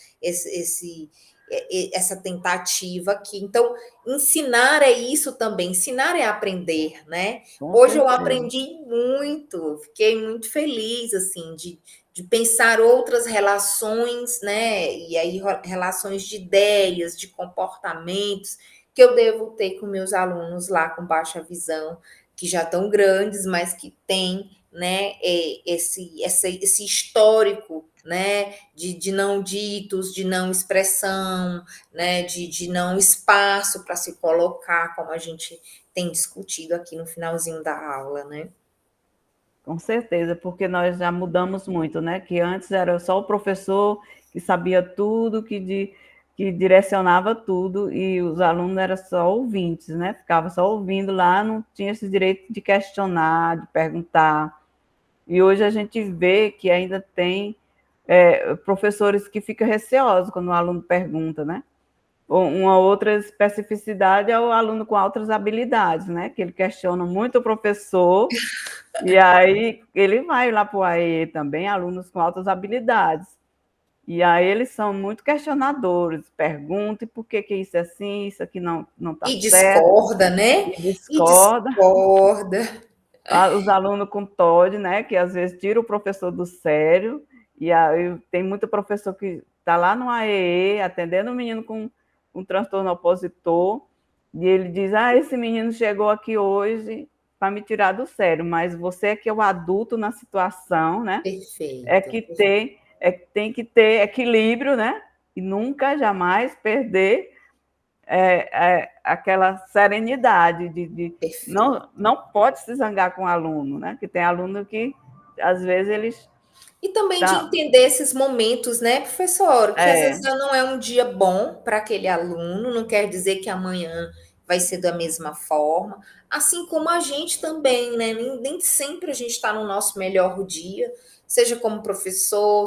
Speaker 1: tentativa aqui. Então, ensinar é isso também, ensinar é aprender, né?
Speaker 2: Com
Speaker 1: Hoje eu
Speaker 2: certeza.
Speaker 1: aprendi muito, fiquei muito feliz, assim, de pensar outras relações, né? E aí, relações de ideias, de comportamentos que eu devo ter com meus alunos lá com baixa visão, que já estão grandes, mas que têm, né, esse histórico, né, de não ditos, de não expressão, né, de não espaço para se colocar, como a gente tem discutido aqui no finalzinho da aula, né?
Speaker 2: Com certeza, porque nós já mudamos muito, né? Que antes era só o professor que sabia tudo, que direcionava tudo, e os alunos eram só ouvintes, né? Ficava só ouvindo lá, não tinha esse direito de questionar, de perguntar. E hoje a gente vê que ainda tem professores que ficam receosos quando o aluno pergunta, né? Uma outra especificidade é o aluno com altas habilidades, né? Que ele questiona muito o professor e aí ele vai lá para o AE também, alunos com altas habilidades. E aí eles são muito questionadores, perguntam por que, que isso é assim, isso aqui não está
Speaker 1: E
Speaker 2: certo,
Speaker 1: discorda, né?
Speaker 2: e
Speaker 1: E
Speaker 2: discorda.
Speaker 1: discorda.
Speaker 2: Os alunos com TOD, né, que às vezes tira o professor do sério, e aí tem muito professor que está lá no AEE, atendendo um menino com um transtorno opositor, e ele diz, esse menino chegou aqui hoje para me tirar do sério, mas você que é o adulto na situação, né,
Speaker 1: Perfeito.
Speaker 2: tem que ter equilíbrio, né, e nunca, jamais perder aquela serenidade
Speaker 1: Perfeito.
Speaker 2: não pode se zangar com o aluno, né? Que tem aluno que às vezes eles
Speaker 1: E também de
Speaker 2: tá,
Speaker 1: entender esses momentos, né, professor? Que às vezes
Speaker 2: é,
Speaker 1: já não é um dia bom para aquele aluno, não quer dizer que amanhã vai ser da mesma forma, assim como a gente também, né? Nem sempre a gente está no nosso melhor dia, seja como professor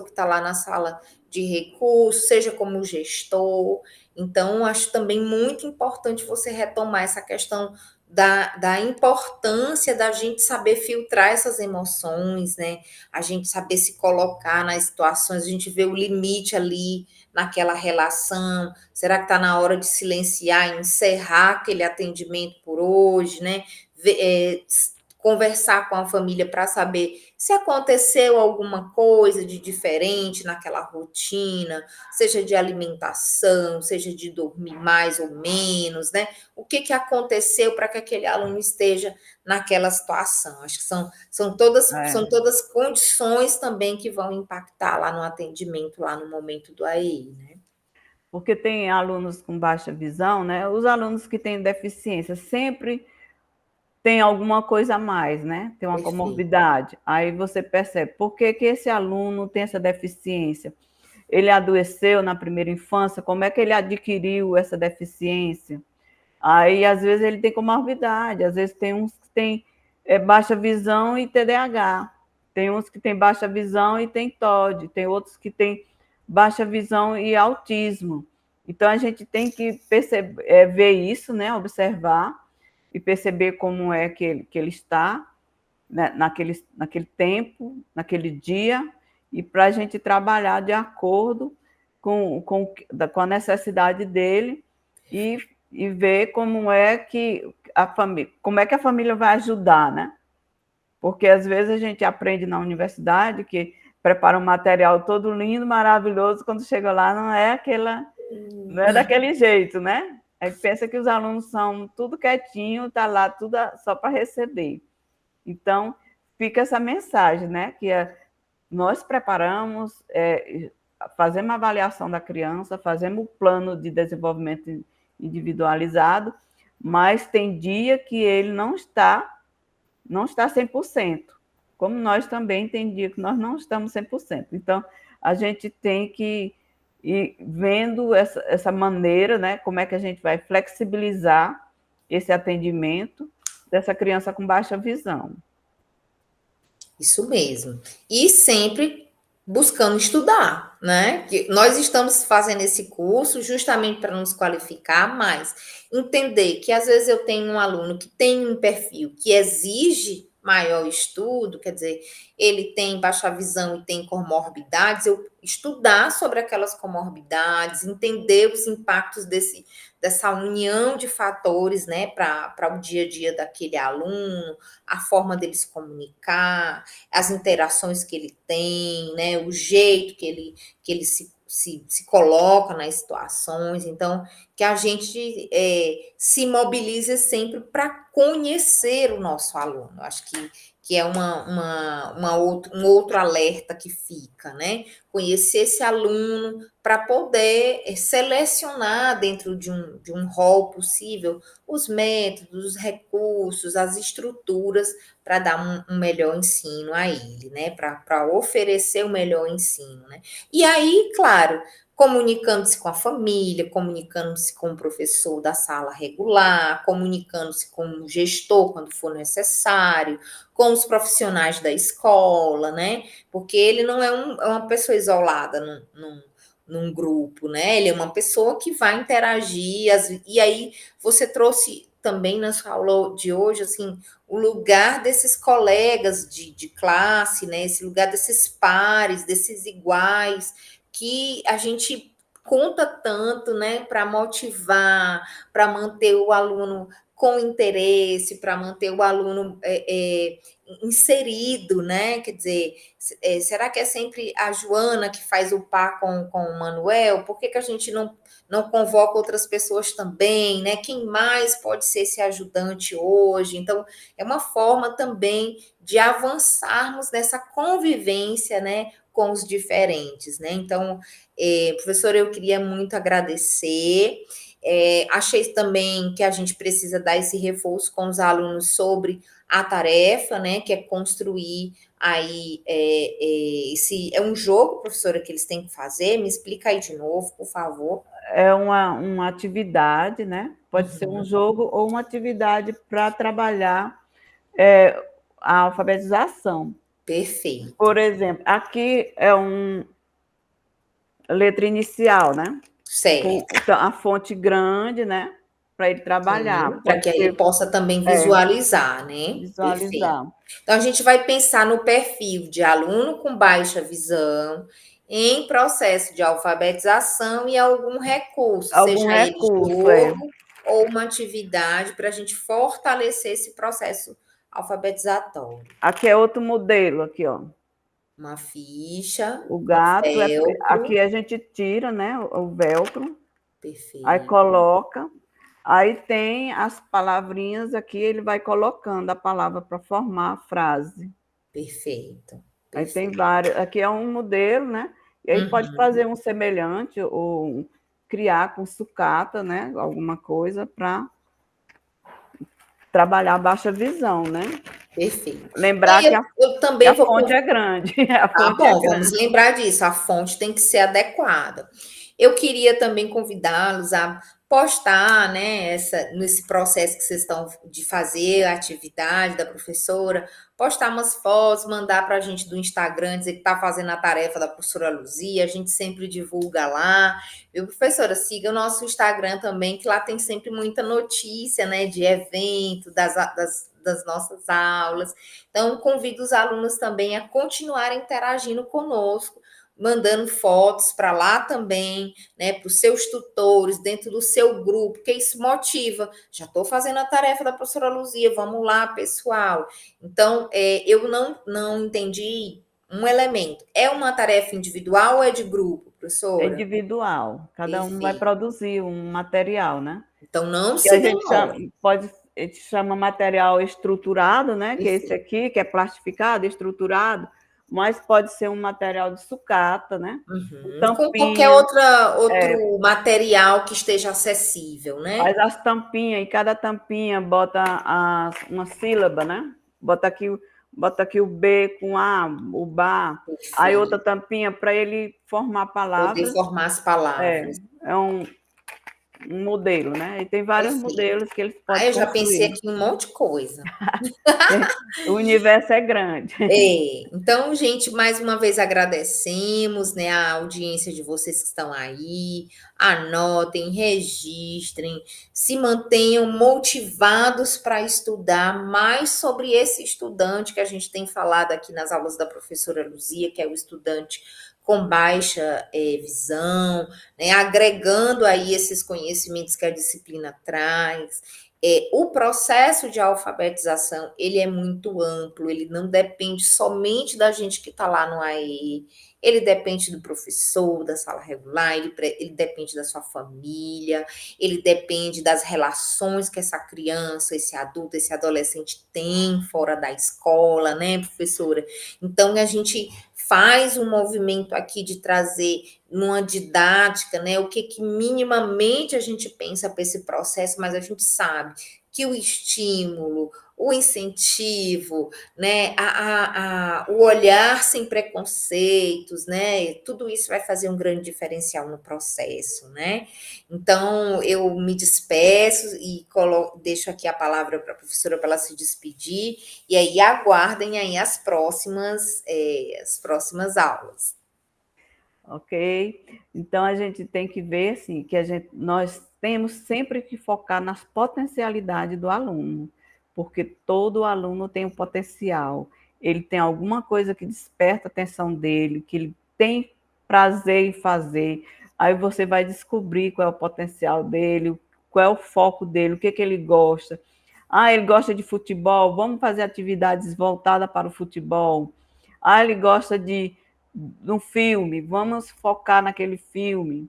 Speaker 1: que está lá na sala de recursos, seja como gestor. Então, acho também muito importante você retomar essa questão da importância da gente saber filtrar essas emoções, né? A gente saber se colocar nas situações, a gente vê o limite ali naquela relação. Será que está na hora de silenciar e encerrar aquele atendimento por hoje, né? Conversar com a família para saber se aconteceu alguma coisa de diferente naquela rotina, seja de alimentação, seja de dormir mais ou menos, né? O que aconteceu para que aquele aluno esteja naquela situação? Acho que são
Speaker 2: É,
Speaker 1: todas condições também que vão impactar lá no atendimento, lá no momento do AEI, né?
Speaker 2: porque tem alunos com baixa visão, né? Os alunos que têm deficiência sempre tem alguma coisa a mais, né? Tem uma
Speaker 1: Perfeito.
Speaker 2: comorbidade. Aí você percebe por que, que esse aluno tem essa deficiência. Ele adoeceu na primeira infância, como é que ele adquiriu essa deficiência? Aí, às vezes, ele tem comorbidade, às vezes tem uns que têm baixa visão e TDAH, tem uns que têm baixa visão e tem TOD, tem outros que têm baixa visão e autismo. Então, a gente tem que perceber, ver isso, né, observar e perceber como é que ele está, né, naquele tempo, naquele dia, e para a gente trabalhar de acordo com a necessidade dele e, e ver como é que a família vai ajudar, né? Porque às vezes a gente aprende na universidade que prepara um material todo lindo, maravilhoso, quando chega lá não é daquele jeito, né? Aí pensa que os alunos são tudo quietinho, tá lá tudo só para receber. Então, fica essa mensagem, né? Nós preparamos, fazemos a avaliação da criança, fazemos o plano de desenvolvimento individualizado, mas tem dia que ele não está 100%, como nós também tem dia que nós não estamos 100%. Então, a gente tem que ir vendo essa maneira, né? Como é que a gente vai flexibilizar esse atendimento dessa criança com baixa visão.
Speaker 1: Isso mesmo. E sempre buscando estudar, né? Que nós estamos fazendo esse curso justamente para nos qualificar, mas entender que às vezes eu tenho um aluno que tem um perfil que exige maior estudo, quer dizer, ele tem baixa visão e tem comorbidades, eu estudar sobre aquelas comorbidades, entender os impactos dessa união de fatores, né, para o dia a dia daquele aluno, a forma dele se comunicar, as interações que ele tem, né, o jeito que ele se coloca nas situações. Então, que a gente se mobilize sempre para conhecer o nosso aluno. Acho que é um outro alerta que fica, né? Conhecer esse aluno para poder selecionar dentro de um rol possível os métodos, os recursos, as estruturas para dar um melhor ensino a ele, né? Para oferecer o melhor ensino, né? E aí, claro, comunicando-se com a família, comunicando-se com o professor da sala regular, comunicando-se com o gestor quando for necessário, com os profissionais da escola, né? Porque ele não é uma pessoa isolada num grupo, né? Ele é uma pessoa que vai interagir, e aí você trouxe também na sua aula de hoje, assim, o lugar desses colegas de classe, né? Esse lugar desses pares, desses iguais, que a gente conta tanto, né, para motivar, para manter o aluno com interesse, para manter o aluno inserido, né? Quer dizer, será que é sempre a Joana que faz o par com o Manuel? Por que a gente não convoca outras pessoas também, né? Quem mais pode ser esse ajudante hoje? Então, é uma forma também de avançarmos nessa convivência, né, com os diferentes, né? Então, professora, eu queria muito agradecer. Achei também que a gente precisa dar esse reforço com os alunos sobre a tarefa, né, que é construir aí esse é um jogo, professora, que eles têm que fazer. Me explica aí de novo, por favor.
Speaker 2: é uma atividade, né? Pode ser um
Speaker 1: Uhum.
Speaker 2: jogo ou uma atividade para trabalhar é, a alfabetização.
Speaker 1: Perfeito.
Speaker 2: Por exemplo, aqui é uma letra inicial, né? Com
Speaker 1: Certo.
Speaker 2: a fonte grande, né? Para ele trabalhar.
Speaker 1: Sim, para
Speaker 2: Pode
Speaker 1: que ele
Speaker 2: ser
Speaker 1: possa também
Speaker 2: é,
Speaker 1: visualizar, né? Perfeito.
Speaker 2: visualizar.
Speaker 1: Então, a gente vai pensar no perfil de aluno com baixa visão, em processo de alfabetização e algum recurso,
Speaker 2: Algum
Speaker 1: seja ele
Speaker 2: recurso,
Speaker 1: jogo ou uma atividade para a gente fortalecer esse processo alfabetizatório.
Speaker 2: Aqui é outro modelo, aqui, ó.
Speaker 1: Uma ficha,
Speaker 2: O
Speaker 1: um
Speaker 2: gato, aqui
Speaker 1: feltro,
Speaker 2: a gente tira, né, o velcro, aí
Speaker 1: perfeito,
Speaker 2: coloca, aí tem as palavrinhas aqui, ele vai colocando a palavra para formar a frase.
Speaker 1: perfeito,
Speaker 2: Aí tem
Speaker 1: perfeito.
Speaker 2: vários, aqui é um modelo, né? E aí pode
Speaker 1: Uhum,
Speaker 2: fazer um semelhante ou criar com sucata, né? Alguma coisa para trabalhar a baixa visão, né?
Speaker 1: perfeito. E
Speaker 2: Lembrar
Speaker 1: aí eu
Speaker 2: que
Speaker 1: também
Speaker 2: a
Speaker 1: vou.
Speaker 2: fonte é grande, a
Speaker 1: Tá
Speaker 2: fonte é
Speaker 1: bom, vamos
Speaker 2: grande.
Speaker 1: lembrar disso, a fonte tem que ser adequada. Eu queria também convidá-los a postar, né, nesse processo que vocês estão de fazer a atividade da professora, postar umas fotos, mandar para a gente do Instagram, dizer que está fazendo a tarefa da professora Luzia, a gente sempre divulga lá. Viu, professora? Siga o nosso Instagram também, que lá tem sempre muita notícia, né, de evento, das nossas aulas. Então, convido os alunos também a continuar interagindo conosco, mandando fotos para lá também, né, para os seus tutores, dentro do seu grupo, porque isso motiva. Já estou fazendo a tarefa da professora Luzia, vamos lá, pessoal. Então, eu não entendi um elemento. É uma tarefa individual ou é de grupo,
Speaker 2: É
Speaker 1: professora?
Speaker 2: individual, cada um vai
Speaker 1: Perfeito.
Speaker 2: produzir um material, né?
Speaker 1: Então, não
Speaker 2: Que a
Speaker 1: se
Speaker 2: gente chama,
Speaker 1: demore.
Speaker 2: a gente chama material estruturado, né? Que é esse
Speaker 1: Perfeito.
Speaker 2: aqui, que é plastificado, estruturado, mas pode ser um material de sucata, né? Com
Speaker 1: Uhum. Com qualquer
Speaker 2: tampinha,
Speaker 1: outro material que esteja acessível, né?
Speaker 2: faz as tampinhas, e cada tampinha bota uma sílaba, né? Bota aqui o B com A, o Bá, aí outra
Speaker 1: Perfeito.
Speaker 2: tampinha para ele formar
Speaker 1: Poder
Speaker 2: palavras.
Speaker 1: formar as
Speaker 2: É,
Speaker 1: palavras.
Speaker 2: é um modelo, né? E tem vários
Speaker 1: Perfeito.
Speaker 2: modelos que eles
Speaker 1: Ah,
Speaker 2: podem
Speaker 1: eu já pensei
Speaker 2: construir.
Speaker 1: aqui em um monte de coisa.
Speaker 2: O universo é grande.
Speaker 1: Então, gente, mais uma vez agradecemos, né, a audiência de vocês que estão aí. Anotem, registrem, se mantenham motivados para estudar mais sobre esse estudante que a gente tem falado aqui nas aulas da professora Luzia, que é o estudante com baixa visão, né, agregando aí esses conhecimentos que a disciplina traz. O processo de alfabetização ele é muito amplo, ele não depende somente da gente que está lá no AE, ele depende do professor, da sala regular, ele depende da sua família, ele depende das relações que essa criança, esse adulto, esse adolescente tem fora da escola, né, professora? Então, a gente faz um movimento aqui de trazer numa didática, né? O que minimamente a gente pensa para esse processo, mas a gente sabe que o estímulo, o incentivo, né, o olhar sem preconceitos, né, tudo isso vai fazer um grande diferencial no processo, né? Então, eu me despeço e deixo aqui a palavra para a professora para ela se despedir, e aí aguardem aí as próximas aulas.
Speaker 2: Ok? Então a gente tem que ver assim, que nós temos sempre que focar nas potencialidades do aluno, porque todo aluno tem um potencial. Ele tem alguma coisa que desperta a atenção dele, que ele tem prazer em fazer. Aí você vai descobrir qual é o potencial dele, qual é o foco dele, o que, que ele gosta. Ah, ele gosta de futebol, vamos fazer atividades voltadas para o futebol. Ah, ele gosta de um filme, vamos focar naquele filme.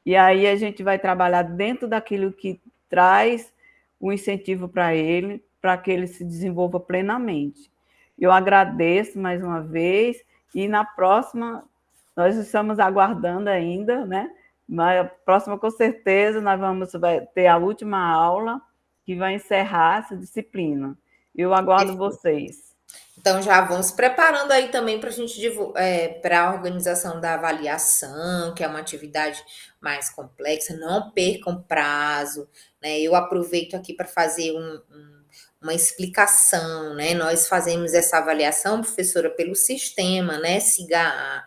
Speaker 2: E aí a gente vai trabalhar dentro daquilo que traz o incentivo para que ele se desenvolva plenamente. Eu agradeço mais uma vez e na próxima nós estamos aguardando ainda, né? Na próxima, com certeza, vai ter a última aula que vai encerrar essa disciplina. Eu aguardo vocês.
Speaker 1: Então já vamos preparando aí também para a gente para a organização da avaliação, que é uma atividade mais complexa, não percam prazo, né? Eu aproveito aqui para fazer uma explicação, né? Nós fazemos essa avaliação, professora, pelo sistema, né? SIGA,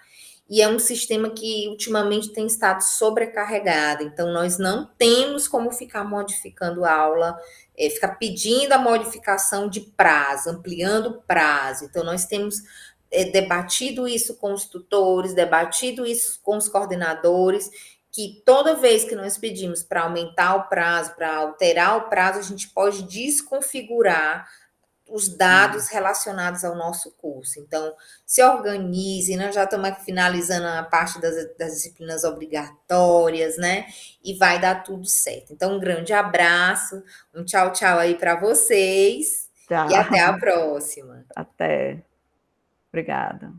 Speaker 1: e é um sistema que ultimamente tem estado sobrecarregado, então nós não temos como ficar modificando a aula, ficar pedindo a modificação de prazo, ampliando o prazo. Então, nós temos debatido isso com os tutores, debatido isso com os coordenadores, que toda vez que nós pedimos para aumentar o prazo, para alterar o prazo, a gente pode desconfigurar os dados relacionados ao nosso curso. Então, se organize, nós já estamos aqui finalizando a parte das disciplinas obrigatórias, né? E vai dar tudo certo. Então, um grande abraço, um tchau, tchau aí para vocês e até a
Speaker 2: Tchau.
Speaker 1: próxima.
Speaker 2: Até. Obrigada.